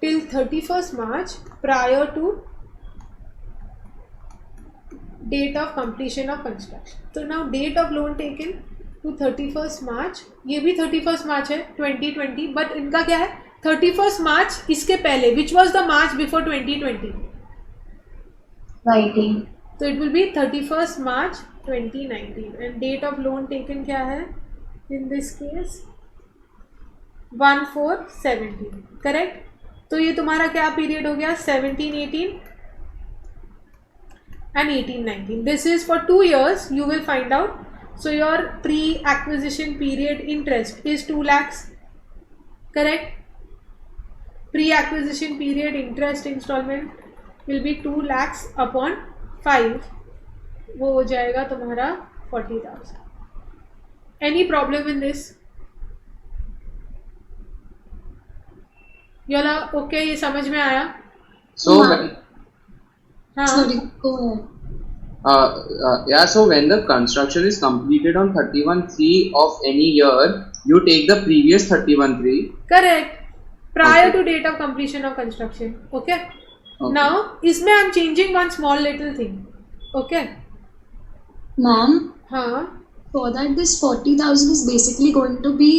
till 31st March prior to date of completion of construction. तो now date of loan taken to 31st March, ये भी 31st March है 2020, but इनका क्या है 31st March इसके पहले, which was the March before 2020. Writing. तो it will be 31st March 2019. And date of loan taken क्या है इन दिस केस? 1/4/17. करेक्ट. तो ये तुम्हारा क्या पीरियड हो गया? 17-18 and 18-19. This is for 2 years. You will find out. So your pre-acquisition period interest is 2 lakhs. Correct. Pre-acquisition period interest installment will be 2 lakhs upon 5. वो हो जाएगा तुम्हारा 40,000. Any problem in this? योला ओके, ये समझ में आया? so हाँ. when, हाँ. Sorry, go ahead. yeah, so when the construction is completed on 31/3 of any year, you take the previous 31/3. Correct. Prior Okay. to date of completion of construction. Okay. Okay. Now इसमें I'm changing one small little thing. Okay. Ma'am, हाँ. for that this 40,000 is basically going to be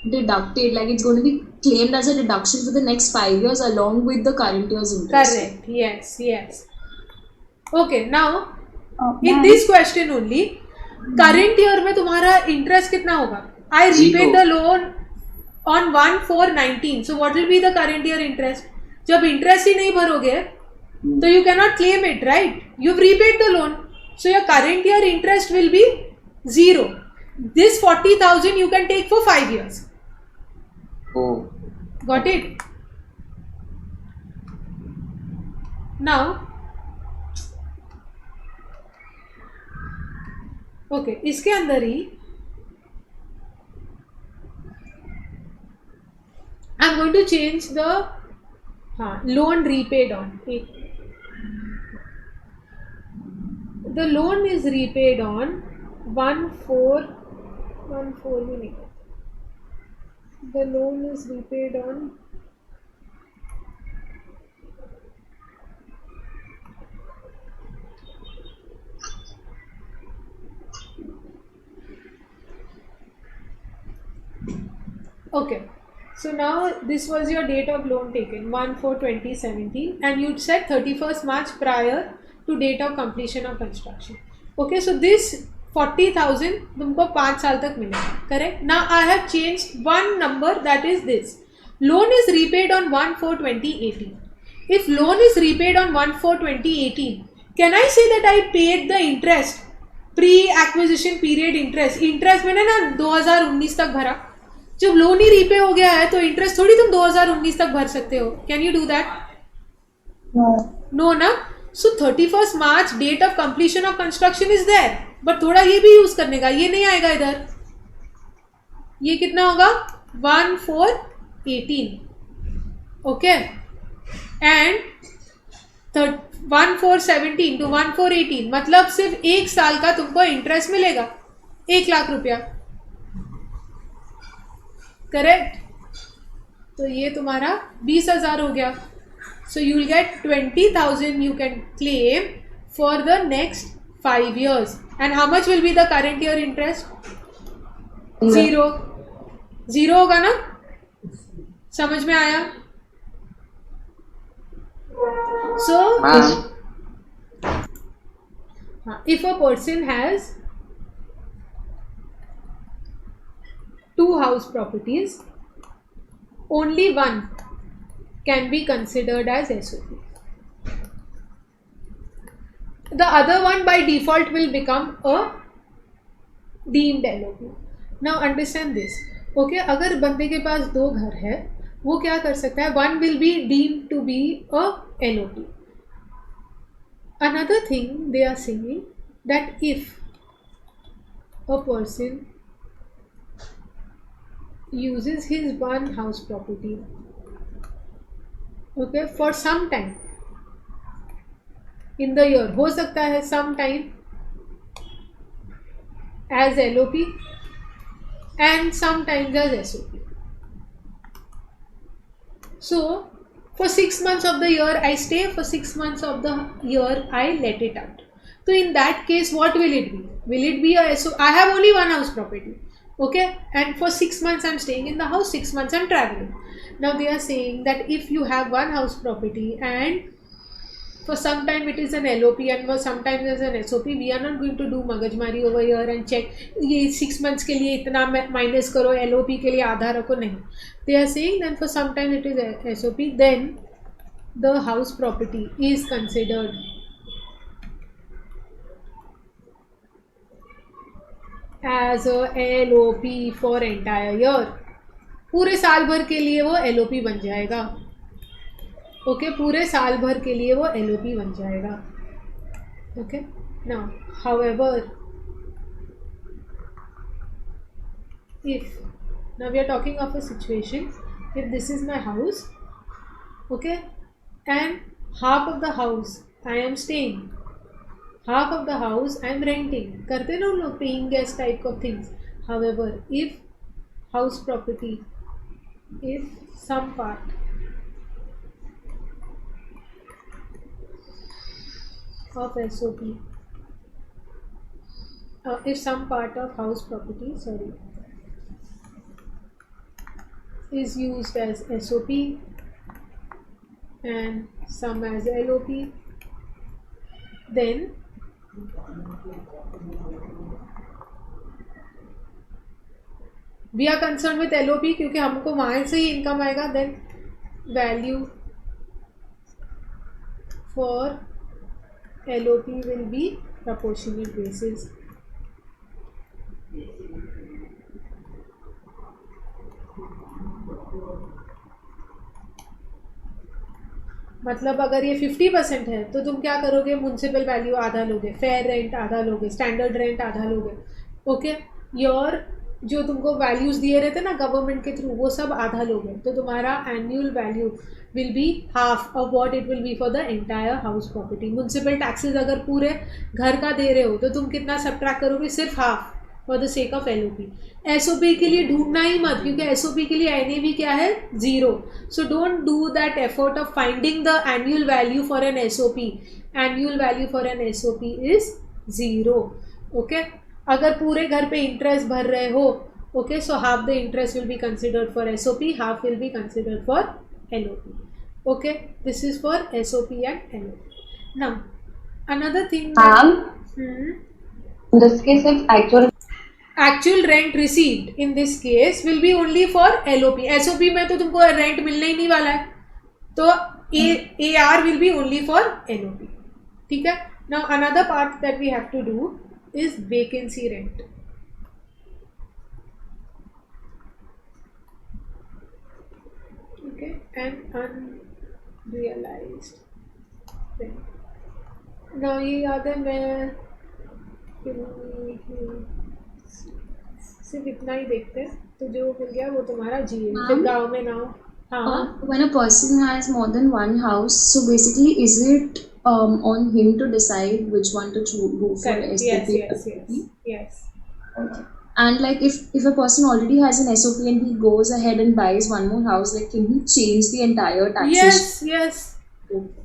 deducted, like it's going to be claimed as a deduction for the next 5 years along with the current year's interest. Correct. Yes. Okay. Now in Ma'am. this question only, current year में तुम्हारा interest कितना होगा? I repaid the loan on 1/4/19. So what will be the current year interest? जब interest ही नहीं भरोगे तो you cannot claim it, right? You've repaid the loan. So your current year interest will be 0. This 40,000 you can take for 5 years. Oh, Got it? Now, okay, इसके अंदर ही I'm going to change the loan repaid on. The loan is repaid on 1/4 भी नहीं. The loan is repaid on okay. So now this was your date of loan taken 1/4/2017 and you said 31st March prior to date of completion of construction. Okay, so this 40,000 तुमको 5 साल तक मिलेगा, correct? Now I have changed one number, that is this. Loan is repaid on 1/4/2018. If loan is repaid on 1/4/2018, can I say that I paid the interest pre-acquisition period interest? Interest मैंने ना 2019 तक भरा. जब loan ही repay हो गया है तो interest थोड़ी तुम 2019 तक भर सकते हो. Can you do that? No ना. So 31st March date of completion of construction is there, but थोड़ा ये भी यूज करने का, ये नहीं आएगा इधर. ये कितना होगा? 1/4/18. ओके, एंड 1/4/17 to 1/4/18 मतलब सिर्फ 1 साल का तुमको इंटरेस्ट मिलेगा 1 लाख रुपया, करेक्ट? तो ये तुम्हारा 20,000 हो गया. So you will gate 20,000 you can claim for the next 5 years. And how much will be the current year interest? 0 होगा ना? समझ में आया? So if a person has 2 house properties, only one can be considered as SOP. The other one by default will become a deemed LOP. Now understand this. Okay, अगर बंदे के पास 2 घर है, वो क्या कर सकता है? One will be deemed to be a LOP. Another thing they are saying that if a person uses his one house property, okay, for some time in the year, हो सकता है some time as LOP and sometimes as SOP. So for 6 months of the year I stay, for 6 months of the year I let it out. So in that case what will it be? Will it be a SOP? I have only one house property. Okay, and for 6 months I'm staying in the house, 6 months I'm traveling. Now they are saying that if you have one house property and for some time it is an LOP and for sometimes as an SOP, we are not going to do magajmari over here and check ये 6 months के लिए इतना minus करो, LOP के लिए आधा रखो, नहीं. They are saying that for some time it is SOP, then the house property is considered as a LOP for entire year. पूरे साल भर के लिए वो LOP बन जाएगा. ओके, पूरे साल भर के लिए वो LOP बन जाएगा. Okay, now however if now we are talking of a situation, if this is my house, okay, and half of the house I am staying, half of the house I am renting. करते ना लोग paying guest type of things. However, if house property, if some part of SOP, if some part of house property, is used as SOP and some as LOP, then we are concerned with LOP क्योंकि हमको वहाँ से ही income आएगा. then value for LOP will be proportionate basis. मतलब अगर ये 50% है तो तुम क्या करोगे? म्यूनसिपल वैल्यू आधा लोगे, फेयर रेंट आधा लोगे, स्टैंडर्ड रेंट आधा लोगे. ओके, योर जो तुमको वैल्यूज़ दिए रहते ना गवर्नमेंट के थ्रू, वो सब आधा लोगे. तो तुम्हारा annual value will be half of what it will B for the entire house property. Municipal taxes अगर पूरे घर का दे रहे हो तो तुम कितना सब्ट्रैक्ट करोगे? सिर्फ half, for the sake of LOP. SOP के लिए ढूंढना ही मत, क्योंकि SOP के लिए NAV क्या है? 0. So don't do that effort of finding the annual value for an SOP. Annual value for an SOP is 0. Okay, अगर पूरे घर पे इंटरेस्ट भर रहे हो Okay, so half the interest will be considered for SOP, half will be considered for LOP. Okay, this is for SOP and LOP. Now, another thing that In this case, if actual rent received in this case will be only for LOP. SOP में तो तुमको rent मिलने ही नहीं वाला है, तो AR will be only for LOP. ठीक है. Now another part that we have to do is vacancy rent. Okay, and unrealized rent. Now ये याद है, मैं सिर्फ इतना ही देखते हैं, तो जो मिल गया वो तुम्हारा GA. फिर गाँव में नाउ. हाँ. When a person has more than one house, so basically, is it on him to decide which one to go for? Correct. SOP? Yes. Okay. And like if a person already has an SOP and he goes ahead and buys one more house, like can he change the entire taxation? Yes.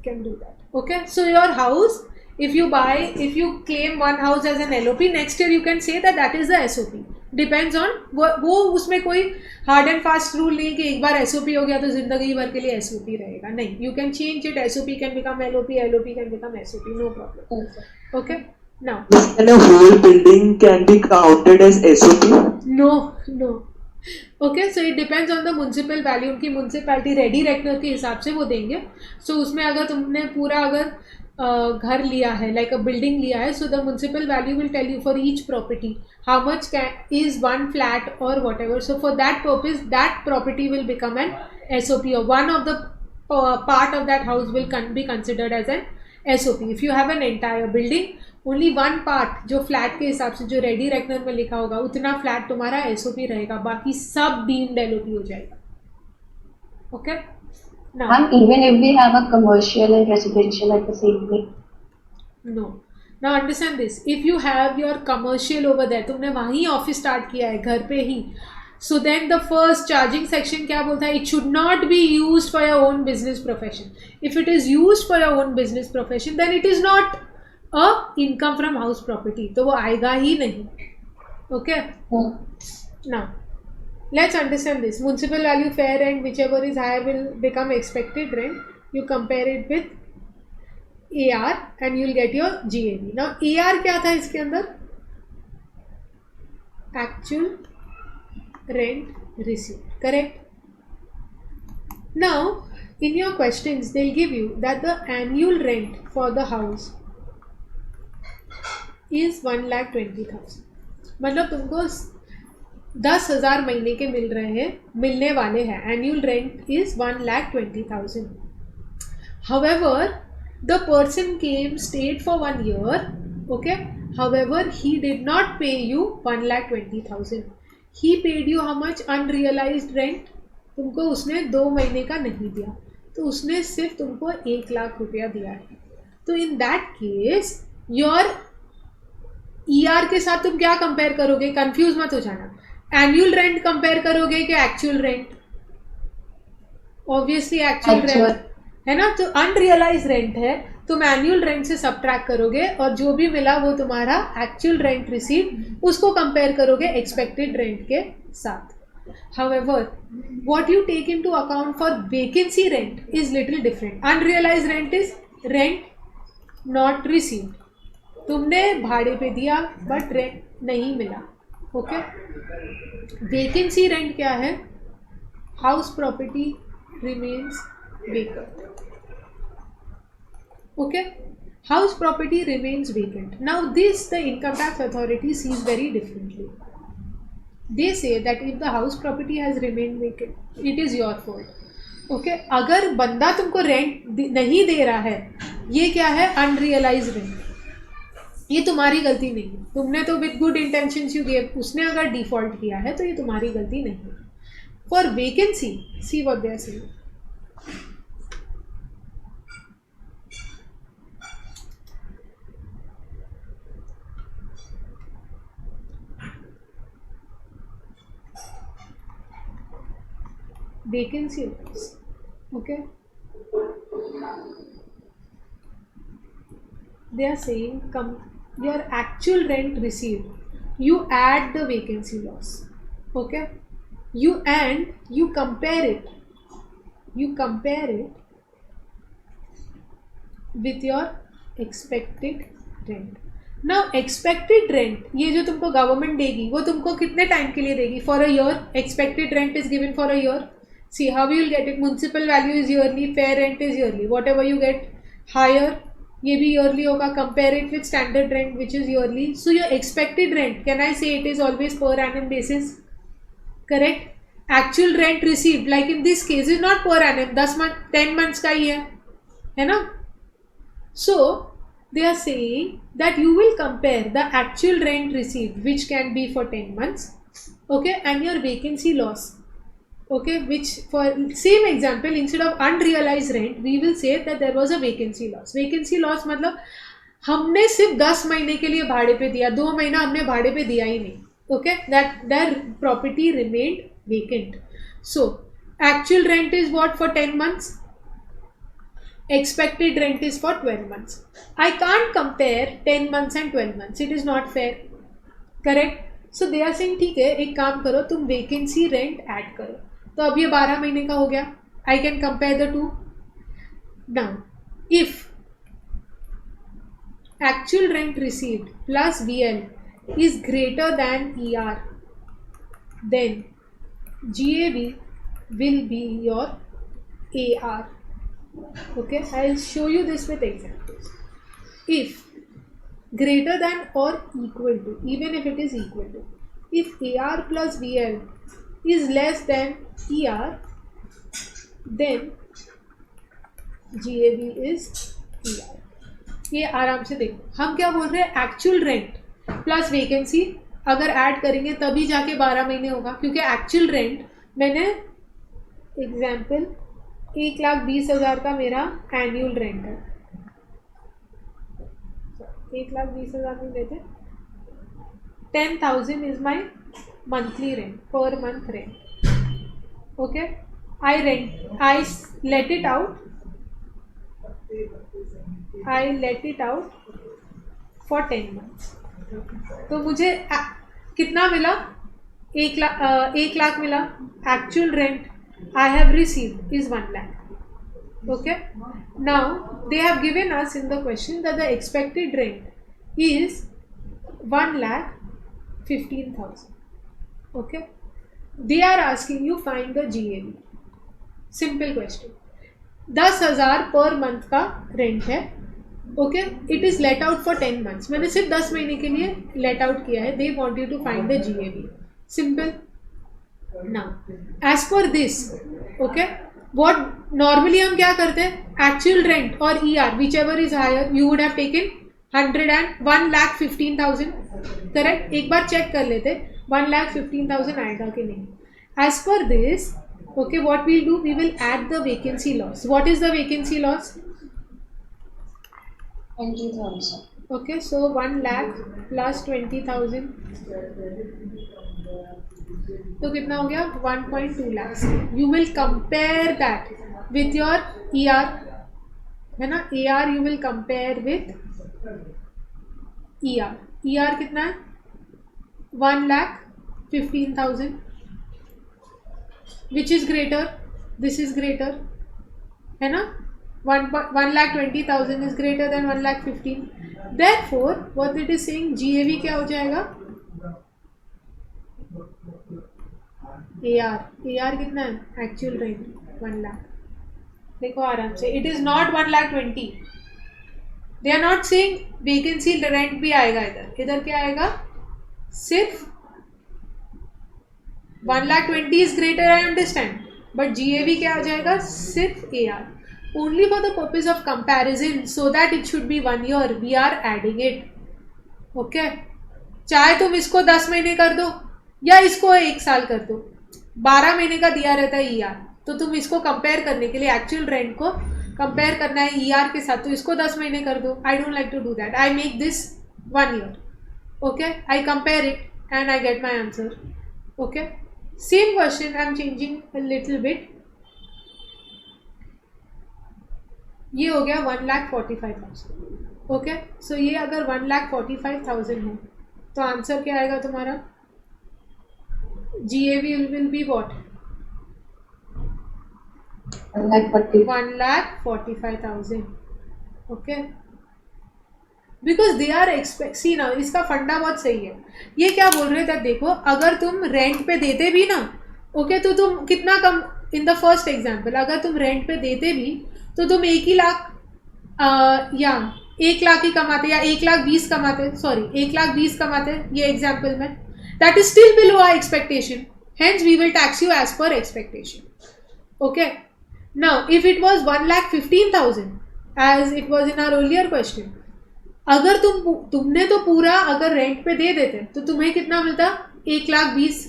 Can do that. Okay. So your house, if you claim one house as an LOP, next year you can say that is the SOP. Depends on वो उसमें कोई hard and fast rule नहीं कि एक बार SOP हो गया तो जिंदगी भर के लिए SOP रहेगा. नहीं, you can change it. SOP can become LOP, LOP can become SOP. No problem. Okay. Now. And a whole building can be counted as SOP? No. Okay, so it depends on the municipal value. उनकी municipality ready rector के हिसाब से वो देंगे. So उसमें अगर तुमने पूरा अगर घर लिया है, लाइक अ बिल्डिंग लिया है, so the municipal value will tell you for each property how much is one flat or whatever. So for that purpose that property will become an SOP or one of the part of that house will be considered as an SOP. If you have an entire building, only one part जो flat के हिसाब से जो ready rector में लिखा होगा उतना flat तुम्हारा SOP रहेगा, बाकी सब डीम्ड LOP हो जाएगा. Okay. Now, and even if we have a commercial and residential at the same place. No. Now understand this. If you have your commercial over there, तुमने वहीं ऑफिस स्टार्ट किया है घर पे ही, so then the first charging section क्या बोलता है? It should not be used for your own business profession. If it is used for your own business profession, then it is not a income from house property. तो वो आएगा ही नहीं. Okay. Now. Let's understand this. Municipal value, fair rent, whichever is higher will become expected rent. You compare it with AR and you'll get your GAV. Now AR क्या था इसके अंदर? Actual rent received. Correct? Now in your questions they'll give you that the annual rent for the house is 1,20,000. मतलब तुमको 10,000 महीने के मिलने वाले हैं. Annual rent is 1,20,000. However, the person came, stayed for 1 year. Okay. However, he did not pay you 1,20,000. He paid you how much? Unrealized rent. तुमको उसने 2 महीने का नहीं दिया, तो उसने सिर्फ तुमको 1,00,000 रुपया दिया है. तो in that case your ER के साथ तुम क्या कंपेयर करोगे? कंफ्यूज मत हो जाना. एनुअल रेंट कंपेयर करोगे कि actual rent? Obviously actual rent है ना. तो अनरियलाइज रेंट है, तुम एनुअल रेंट से सबट्रैक्ट करोगे और जो भी मिला वो तुम्हारा एक्चुअल रेंट रिसीव, उसको कंपेयर करोगे एक्सपेक्टेड रेंट के साथ. However, what you take into account for vacancy rent is little different. Unrealized rent is rent not received. तुमने भाड़े पे दिया बट रेंट नहीं मिला. ओके. वेकेंसी रेंट क्या है? House property remains vacant. Okay. House property remains vacant. Now this the income tax authority sees very differently. They say that if the house property has remain vacant, it is your fault. Okay. अगर बंदा तुमको rent नहीं दे रहा है, ये क्या है? Unrealise rent. ये तुम्हारी गलती नहीं है. तुमने तो with good intentions you gave, उसने अगर डिफॉल्ट किया है तो ये तुम्हारी गलती नहीं है. For vacancy, see what they are saying. Vacancy rates. Okay. They are saying your actual rent received, you add the vacancy loss. Okay, you compare it with your expected rent. Now expected rent, ये जो तुमको government देगी वो तुमको कितने time के लिए देगी? For a year. Expected rent is given for a year. See how you will get it. Municipal value is yearly, fair rent is yearly. Whatever you get higher, ये भी yearly होगा. Compare it with standard rent which is yearly. So your expected rent, can I say it is always per annum basis. Correct. Actual rent received like in this case is not per annum, 10 months का ही है ना. So they are saying that you will compare the actual rent received, which can be for 10 months, okay, and your vacancy loss, okay, which for same example, instead of unrealized rent we will say that there was a vacancy loss. Vacancy loss मतलब हमने सिर्फ 10 महीने के लिए भाड़े पे दिया, 2 महीना हमने भाड़े पे दिया ही नहीं. Okay, that property remained vacant. So actual rent is what for 10 months, expected rent is for 12 months. I can't compare 10 months and 12 months. It is not fair. Correct? So they are saying ठीक है, एक काम करो, तुम vacancy rent add करो. तो अब ये 12 महीने का हो गया. I can compare the two. Now, if actual rent received plus VL is greater than ER, then GAV will be your AR. Okay, I'll show you this with examples. If greater than or equal to, even if it is equal to, if AR plus VL is less than ER, then GAV is ER. ये आराम से देखो. हम क्या बोल रहे हैं? Actual rent plus vacancy अगर ऐड करेंगे तभी जाके 12 महीने होगा, क्योंकि एक्चुअल रेंट मैंने एग्जाम्पल 1,20,000 का मेरा एनुअल रेंट है. 1,20,000 में लेते, 10,000 is my monthly rent, per month rent. Okay, I let it out for 10 months. तो मुझे कितना मिला? 1 लाख मिला. Actual rent I have received is 1 lakh. Okay. Now they have given us in the question that the expected rent is 1,15,000. Okay. They are asking you find the GAV. Simple question. 10,000 per month का rent है. Okay. It is let out for 10 months. मैंने सिर्फ 10 महीने के लिए let out किया है. They want you to find the GAV. Simple. Now, as per this, okay, what normally हम क्या करते हैं? Actual rent और ER, whichever is higher, you would have taken 1,15,000. Correct? एक बार चेक कर लेते 1,15,000 आएगा कि नहीं. As per this, okay, what we'll do? We will add the vacancy loss. What is the vacancy loss? 20,000. Okay, so 1 lakh plus 20,000. तो कितना हो गया? 1.2 lakhs. You will compare that with your ER, है ना? AR you will compare with ER. ER कितना है? 1,15,000. Which is greater? This is greater, है ना? 1,20,000 is greater than 1,15,000. Therefore, what it is saying, GAV क्या हो जाएगा? AR कितना है? Actual rent 1 lakh. देखो आराम से, it is not 1,20,000. They are not saying vacancy rent भी आएगा इधर क्या आएगा? सिर्फ 1,20,000 is greater, I understand, but GAV क्या आ जाएगा? सिर्फ AR. Only for the purpose of comparison, so that it should be 1 year, we are adding it. Okay, चाहे तुम इसको 10 महीने कर दो या इसको 1 साल कर दो, 12 महीने का दिया रहता है ER. तो तुम इसको कंपेयर करने के लिए एक्चुअल रेंट को कंपेयर करना है ER के साथ, तो इसको 10 महीने कर दो. I don't like to do that. I make this 1 year. Okay, I compare it and I get my answer. Okay, same question I am changing a little bit. ये हो गया 1,45,000. ओके, सो ये अगर 1,45,000 है तो आंसर क्या आएगा तुम्हारा? GAV will be what? 1,45,000. Okay. Because they are see ना, इसका फंडा बहुत सही है. ये क्या बोल रहे थे देखो, अगर तुम रेंट पे देते भी ना, ओके, तो तुम कितना कम, इन द फर्स्ट एग्जाम्पल अगर तुम रेंट पे देते भी तो तुम 1 लाख या 1 लाख ही कमाते या 1,20,000 कमाते, सॉरी 1,20,000 कमाते ये एग्जाम्पल में. That is still below our expectation, hence we will tax you as per expectation. Okay. Now if it was 1,15,000 as it was in our earlier question, अगर तुमने तो पूरा अगर रेंट पे दे देते तो तुम्हें कितना मिलता? 1,20,000.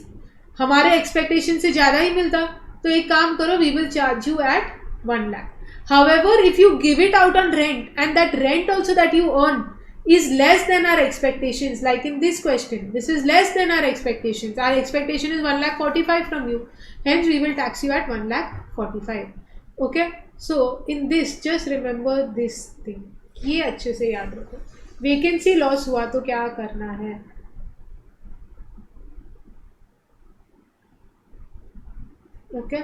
हमारे एक्सपेक्टेशन से ज़्यादा ही मिलता. तो एक काम करो, we will charge you at 1 lakh. However, if you give it out on rent and that rent also that you earn is less than our expectations, like in this question, this is less than our expectations. Our expectation is 1,45,000 from you. Hence, we will tax you at 1,45,000. Okay. So, in this, just remember this thing. ये अच्छे से याद रखो. Vacancy loss हुआ तो क्या करना है? Okay.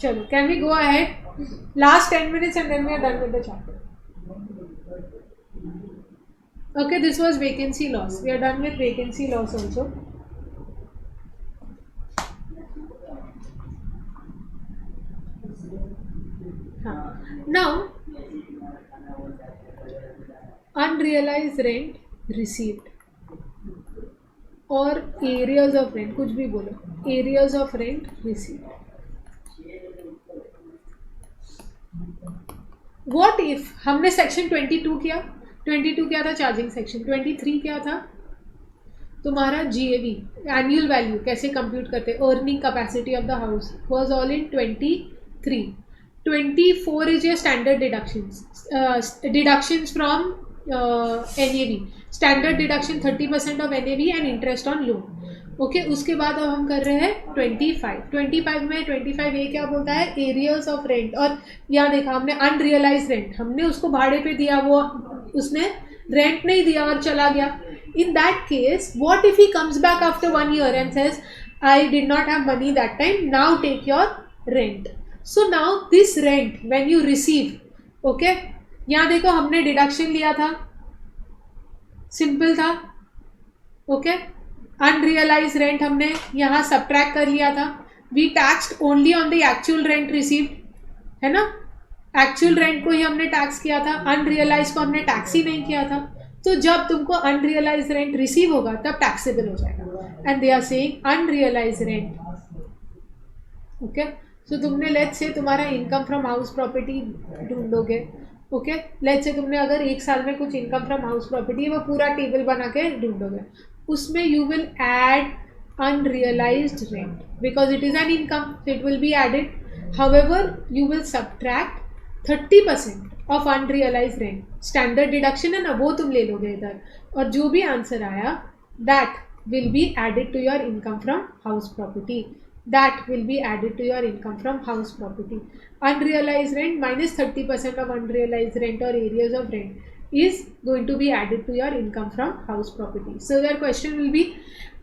Chalo, can we go ahead? Last 10 minutes and then we are done with the chapter. Okay, this was vacancy loss. We are done with vacancy loss also. Now, unrealized rent received और areas of rent, कुछ भी बोलो, areas of rent received. What if हमने section 22 किया, 22 क्या था? Charging section. 23 क्या था? तुम्हारा GAV, एनुअल वैल्यू कैसे कंप्यूट करते, earning capacity of the house, was all in 23. 24 is your standard deductions from NAV. Standard deduction 30% of NAV and interest on loan. Okay. उसके बाद अब हम कर रहे हैं 25 में 25A क्या बोलता है? Arrears of rent. और यहाँ देखा हमने अनरियलाइज रेंट, हमने उसको भाड़े पे दिया, वो उसने रेंट नहीं दिया और चला गया. In that case what if he comes back after 1 year and says I did not have money that time, now take your rent. So now this rent when you receive, okay, यहाँ देखो हमने deduction लिया था, simple था. Okay. Unrealise rent हमने यहाँ subtract कर लिया था. We taxed only on the actual rent received, है ना? एक्चुअल रेंट को ही हमने टैक्स किया था, अनरियलाइज को हमने टैक्स ही नहीं किया था. तो जब तुमको अनरियलाइज रेंट रिसीव होगा तब टैक्सेबल हो जाएगा. And they are saying unrealised rent. Okay. So तुमने लेट्स से तुम्हारा इनकम फ्रॉम हाउस प्रॉपर्टी ढूंढोगे. ओके. लेट्स से तुमने अगर 1 साल में कुछ इनकम फ्रॉम हाउस प्रॉपर्टी है वो पूरा टेबल बना के ढूंढोगे. उसमें you will add unrealized rent because it is an income, so it will be added. However, you will subtract 30% of unrealized rent. Standard deduction है ना, वो तुम ले लोगे इधर, और जो भी आंसर आया that will be added to your income from house property. That will be added to your income from house property. Unrealized rent minus 30% of unrealized rent or areas of rent is going to be added to your income from house property. So your question will be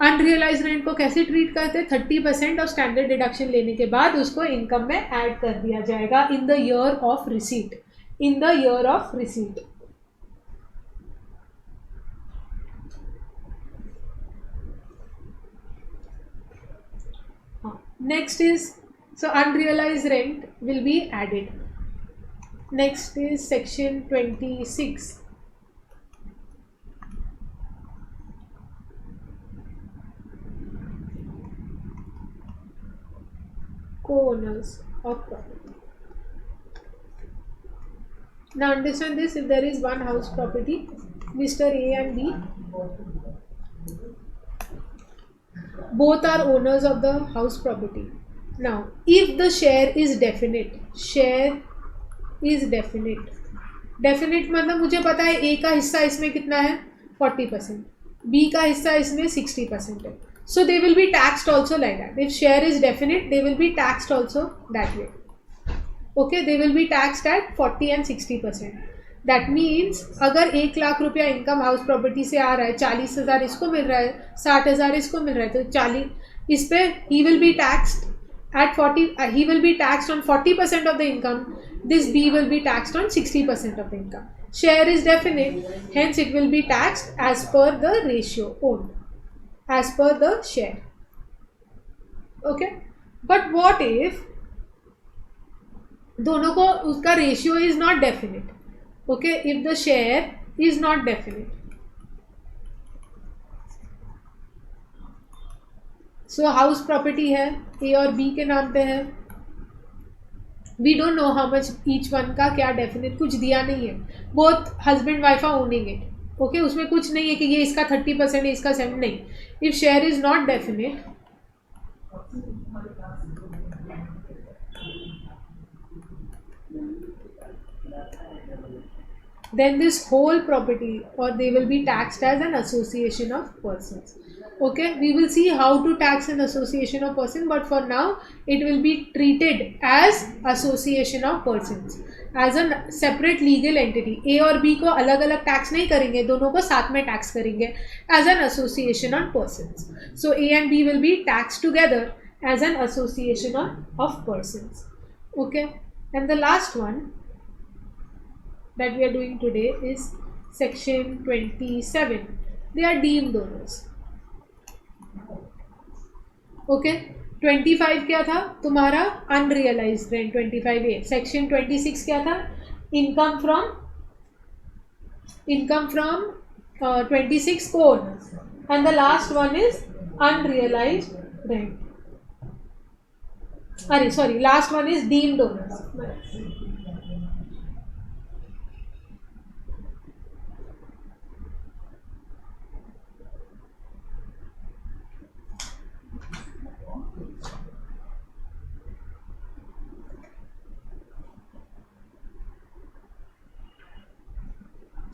unrealized rent को कैसे treat करते हैं? 30% of standard deduction लेने के बाद उसको income में add कर दिया जाएगा in the year of receipt. In the year of receipt. Next is, so unrealized rent will be added. Next is section 26. Co-owners of property. Now understand this, if there is one house property, Mr. A and B, both are owners of the house property. Now, if the share is definite, share is definite. Definite मतलब मुझे पता है ए का हिस्सा इसमें कितना है 40%, B का हिस्सा इसमें 60% है. So they will be taxed also like that. If share is definite they will be taxed also that way. Okay, they will be taxed at 40 and 60%. That means अगर 1 लाख रुपया इनकम हाउस प्रॉपर्टी से आ रहा है, 40,000 इसको मिल रहा है, 60,000 इसको मिल रहा है, तो 40 इस पे he will be taxed at 40. He will be taxed on 40% of the income. This B will be taxed on 60% of the income. Share is definite, hence it will be taxed as per the ratio owned, as per the share. Okay, but what if दोनों को उसका ratio is not definite? Okay, if the share is not definite, so house property है A और B के नाम पे है. We don't know how much each one का क्या डेफिनेट, कुछ दिया नहीं है. Both husband wife are owning it. Okay, उसमें कुछ नहीं है कि ये इसका 30% है इसका 7. नहीं. If share is not definite, then this whole property or they will be taxed as an association of persons. Okay, we will see how to tax an association of person, but for now it will be treated as association of persons, as a separate legal entity. A और B को अलग अलग tax नहीं करेंगे, दोनों को साथ में टैक्स करेंगे as an association of persons. So A and B will be taxed together as an association of persons. Okay, and the last one that we are doing today is section 27. They are deemed donors. Okay, 25 क्या था तुम्हारा unrealised rent 25A. Section 26 क्या था income from 26 code, and the last one is unrealised rent. अरे sorry, last one is deemed owners.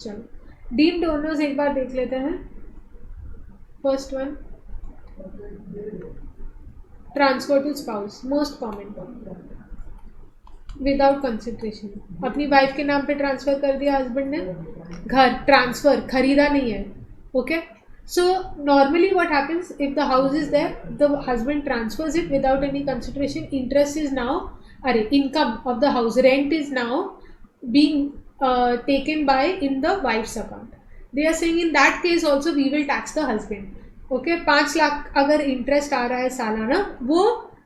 चलो, deemed owners एक बार देख लेते हैं. First one, transfer to spouse, most common, without consideration. अपनी वाइफ के नाम पे ट्रांसफर कर दिया हस्बैंड ने. घर ट्रांसफर, खरीदा नहीं है. Okay, so normally what happens if the house is there, the husband transfers it without any consideration. Interest is now, अरे income of the house, rent is now being taken by in the wife's account. They are saying in that case also we will tax the husband. Okay, 5 lakh अगर interest आ रहा है सालाना, वो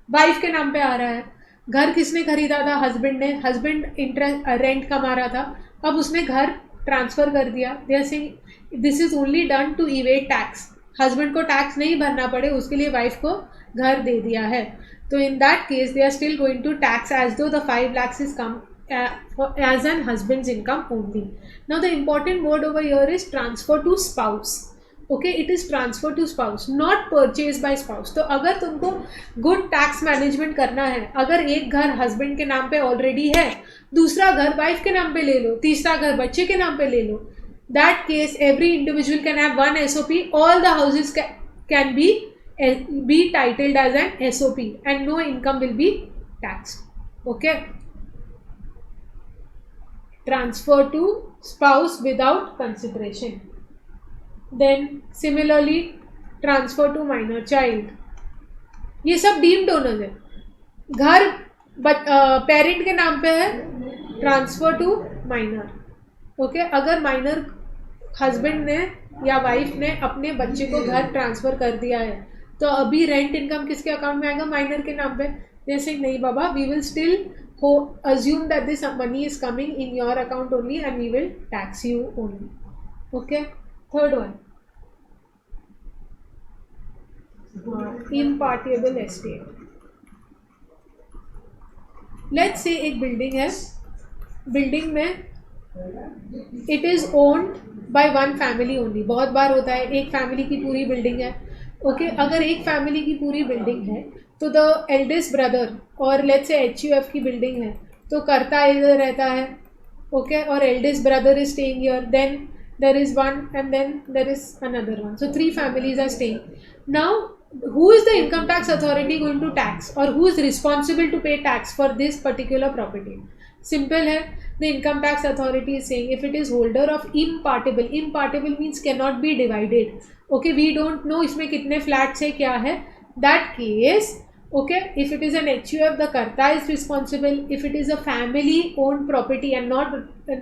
wife के नाम पे आ रहा है. घर किसने खरीदा था? हस्बैंड ने. हस्बैंड इंटरेस्ट रेंट कमा रहा था, अब उसने घर ट्रांसफर कर दिया. They are saying this is only done to evade tax. Husband को टैक्स नहीं भरना पड़े उसके लिए वाइफ को घर दे दिया है. तो in that case they are still going to tax as though the 5 lakhs is come as an husband's income only. Now the important word over here is transfer to spouse. Okay, it is transfer to spouse, not purchase by spouse. तो अगर तुमको good tax management करना है, अगर एक घर husband के नाम पे already है, दूसरा घर wife के नाम पे ले लो, तीसरा घर बच्चे के नाम पे ले लो, that case every individual can have one SOP. All the houses can be titled as an SOP and no income will be taxed. Okay, transfer to spouse without consideration. Then similarly transfer to minor child. ये सब deemed owners है. घर parent के नाम पे है, transfer to minor. Okay, अगर minor husband ने या वाइफ ने अपने बच्चे को घर ट्रांसफर कर दिया है, तो अभी रेंट इनकम किसके अकाउंट में आएगा? माइनर के नाम पे. जैसे नहीं बाबा, we will still assume that this money is coming in your account only and we will tax you only. Okay, third one, impartible estate. Let's say एक बिल्डिंग है, बिल्डिंग में it is owned by one family only. बहुत बार होता है एक family की पूरी building है. ओके, अगर एक फैमिली की पूरी बिल्डिंग है तो द एल्डेस्ट ब्रदर और लेट्स से HUF की बिल्डिंग है, तो कर्ता इधर रहता है, ओके, और eldest brother is staying here, then there is one and then there is another one, so 3 families are staying. Now who is the income tax authority going to tax, or who is responsible to pay tax for this particular property? Simple hai, the income tax authority is saying if it is holder of impartable means cannot be divided, okay, we don't know isme kitne flats hai kya hai, that case, okay, if it is an HUF, the karta is responsible. If it is a family owned property and not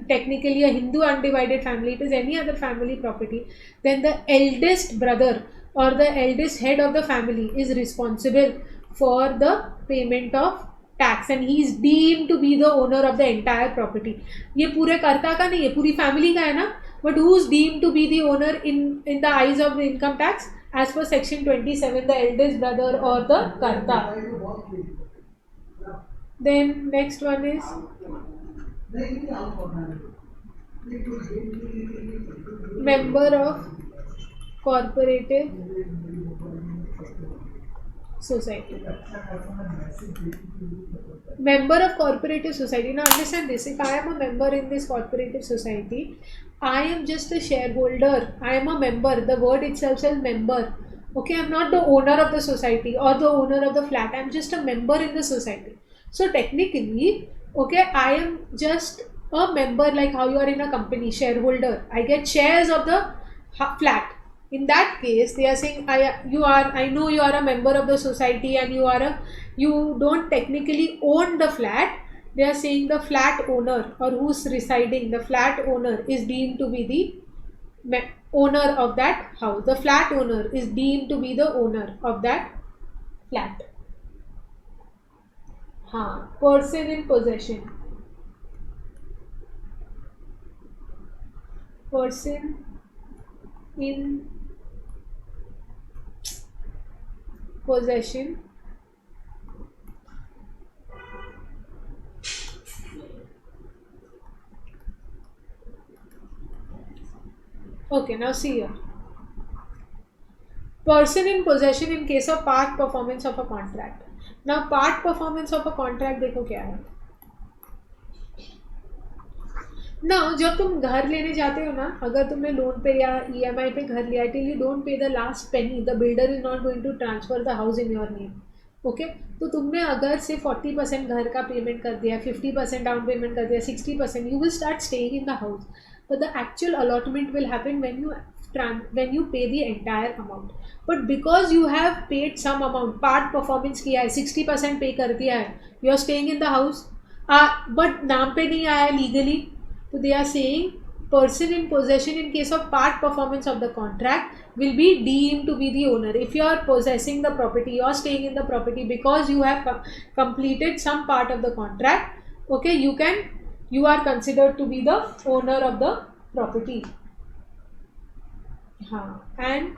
technically a Hindu undivided family, it is any other family property, then the eldest brother or the eldest head of the family is responsible for the payment of tax, and he is deemed to be the owner of the entire property. ये पूरे कर्ता का नहीं है, पूरी family का है ना, but who is deemed to be the owner in the eyes of the income tax? As per section 27, the eldest brother or the karta. Then next one is member of cooperative society. Member of cooperative society. Now understand this, if I am a member in this cooperative society, I am just a shareholder, I am a member, the word itself says member, okay, I am not the owner of the society or the owner of the flat, I am just a member in the society. So technically, okay, I am just a member, like how you are in a company, shareholder, I get shares of the flat. In that case, they are saying, I know you are a member of the society and you don't technically own the flat. They are saying the flat owner, or who's residing, the flat owner is deemed to be the owner of that house. The flat owner is deemed to be the owner of that flat. Person in possession. Person in possession Okay, now see here. Person in possession in case of part performance of a contract. Now part performance of a contract देखो क्या है. Now जब तुम घर लेने जाते हो ना, अगर तुमने लोन पे या EMI पे घर लिया, till you don't pay the last penny, the builder is not going to transfer the house in your name. Okay तो तुमने अगर से 40% घर का पेमेंट कर दिया, 50% डाउन पेमेंट कर दिया, 60%, you will start staying in the house. But the actual allotment will happen when you pay the entire amount. But because you have paid some amount, part performance किया है, 60% पे कर दिया है, you are staying in the house, but नाम पे नहीं आया legally. So they are saying person in possession in case of part performance of the contract will be deemed to be the owner. If you are possessing the property, you are staying in the property because you have completed some part of the contract, okay, you are considered to be the owner of the property. And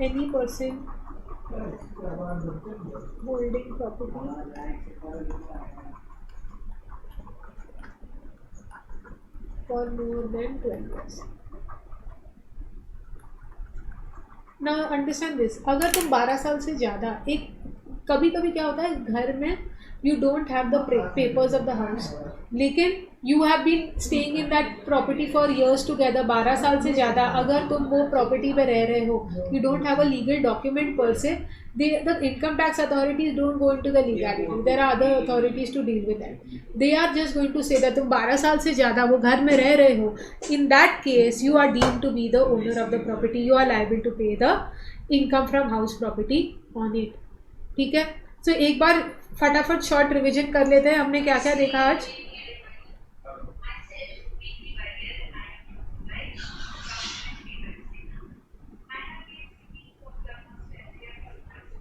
any person holding property for more than 12 years. Now understand this, अगर तुम 12 साल से ज़्यादा, एक कभी कभी क्या होता है घर में you don't have the papers of the house, लेकिन you have been staying in that property for years together, 12 साल से ज़्यादा अगर तुम वो property पे रह रहे हो, you don't have a legal document per se, the income tax authorities don't go into the legality. There are other authorities to deal with that. They are just going to say that तुम 12 साल से ज़्यादा वो घर में रह रहे हो, in that case you are deemed to be the owner of the property, you are liable to pay the income from house property on it. ठीक है, तो एक बार फटाफट शॉर्ट रिवीजन कर लेते हैं, हमने क्या क्या देखा आज.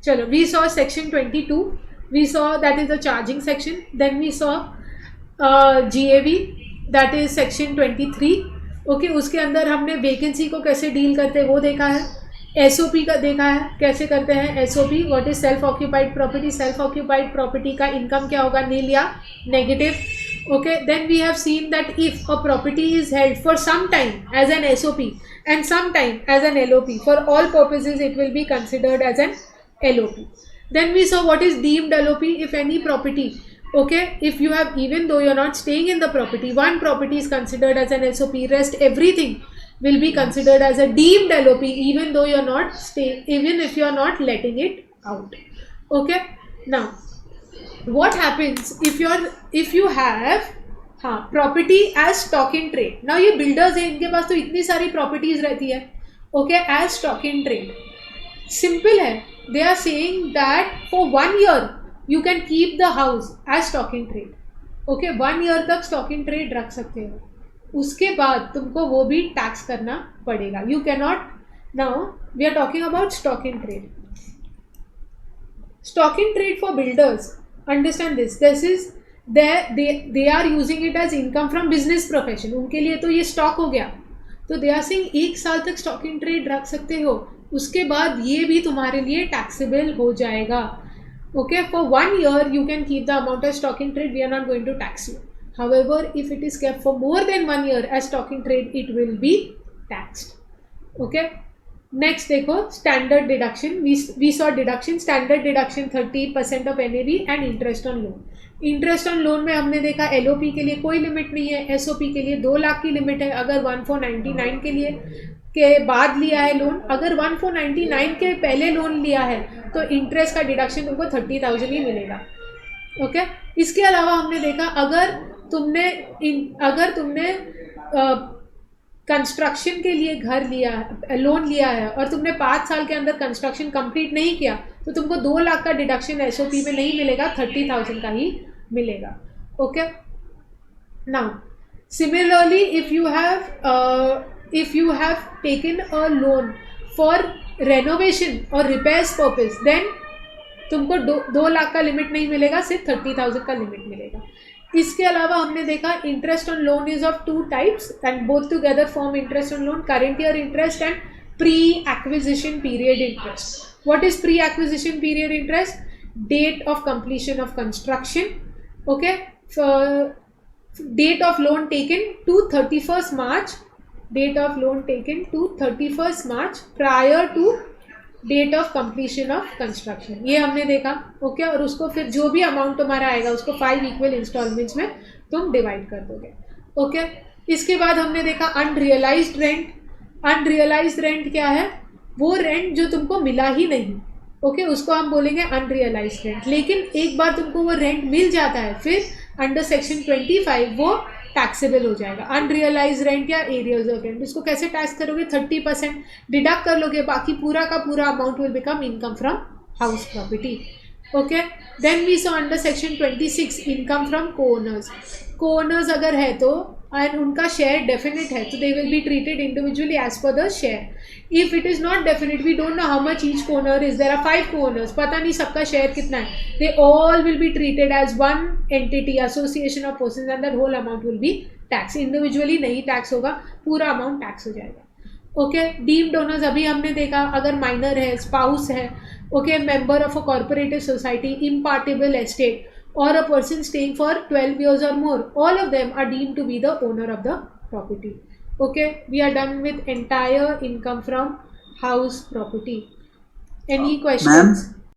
चलो, we saw section 22, we saw that is the charging section, then we saw GAV, that is section 23. Okay, उसके अंदर हमने वैकेंसी को कैसे डील करते हैं वो देखा है, SOP का देखा है कैसे करते हैं. SOP what is self occupied property, self occupied property का इनकम क्या होगा, नील या negative. Okay, then we have seen that if a property is held for some time as an SOP and some time as an LOP, for all purposes it will be considered as an LOP. Then we saw what is deemed LOP. If any property Okay, if you have, even though you're not staying in the property, one property is considered as an SOP, rest everything will be considered as a deemed LOP, even though you're not staying, even if you're not letting it out. Okay, now what happens if you have property as stock in trade. Now ये builders हैं, इनके पास तो इतनी सारी properties रहती है. Okay, as stock in trade, simple है. They are saying that for 1 year you can keep the house as stock in trade. Okay, 1 year तक stock in trade रख सकते हो. उसके बाद तुमको वो भी टैक्स करना पड़ेगा. You cannot. Now we are talking about stock in trade. Stock in trade for builders. Understand this. This is they are using it as income from business profession. उनके लिए तो ये stock हो गया. तो they are saying 1 साल तक stock in trade रख सकते हो. उसके बाद ये भी तुम्हारे लिए taxable हो जाएगा. Okay, for 1 year you can keep the amount as stock in trade. We are not going to tax you. However, if it is kept for more than 1 year as stock in trade, it will be taxed. Okay. Next देखो standard deduction. We saw deduction. Standard deduction 30% of NAV and interest on loan. Interest on loan में हमने देखा LOP के लिए कोई limit नहीं है. SOP के लिए 2 लाख की लिमिट है. अगर 1499 के लिए के बाद लिया है लोन, अगर 1499 के पहले लोन लिया है तो इंटरेस्ट का डिडक्शन तुमको 30,000 ही मिलेगा. ओके, इसके अलावा हमने देखा अगर तुमने कंस्ट्रक्शन के लिए घर लिया, लोन लिया है और तुमने 5 साल के अंदर कंस्ट्रक्शन कंप्लीट नहीं किया तो तुमको 2 लाख का डिडक्शन SOP में नहीं मिलेगा, 30,000 का ही मिलेगा. Okay, now similarly if you have taken a loan for renovation or repairs purpose, then तुमको 2 लाख का लिमिट नहीं मिलेगा, सिर्फ 30,000 का लिमिट मिलेगा. इसके अलावा हमने देखा interest on loan is of 2 types and both together form interest on loan, current year interest and pre acquisition period interest. What is pre acquisition period interest? Date of completion of construction. Okay, date of loan taken to 31st March, date of loan taken to 31st March prior to date of completion of construction. ये हमने देखा. Okay, और उसको फिर जो भी amount तुम्हारा आएगा उसको 5 इक्वल इंस्टॉलमेंट्स में तुम डिवाइड कर दोगे. ओके, इसके बाद हमने देखा अनरियलाइज्ड रेंट. अनरियलाइज्ड रेंट क्या है? वो रेंट जो तुमको मिला ही नहीं. ओके, उसको हम बोलेंगे अनरियलाइज्ड रेंट. लेकिन एक बार तुमको वो रेंट मिल जाता है फिर अंडर सेक्शन 25 वो टैक्सेबल हो जाएगा. अनरियलाइज रेंट या एरियर्स ऑफ रेंट, इसको कैसे टैक्स करोगे? 30% डिडक्ट कर लोगे, बाकी पूरा का पूरा amount will become income from house property. Okay, then we saw under section 26 income from co-owners. Co-owners अगर है तो एंड उनका शेयर डेफिनेट है तो they will be treated individually as per the share. If it is not definite, we don't know how much each co-owner is. There are 5 co-owners, पता नहीं सबका share कितना है. They all will be treated as one entity, association of persons, and that whole amount will be tax. Individually नहीं tax होगा, पूरा amount tax हो जाएगा. ओके, डीम्ड ओनर्स अभी हमने देखा, अगर माइनर है, स्पाउस है, okay, member of a cooperative society, impartible estate, or a person staying for 12 years or more, all of them are deemed to be the owner of the property. Okay, we are done with entire income from house property. Any questions? Ma'am?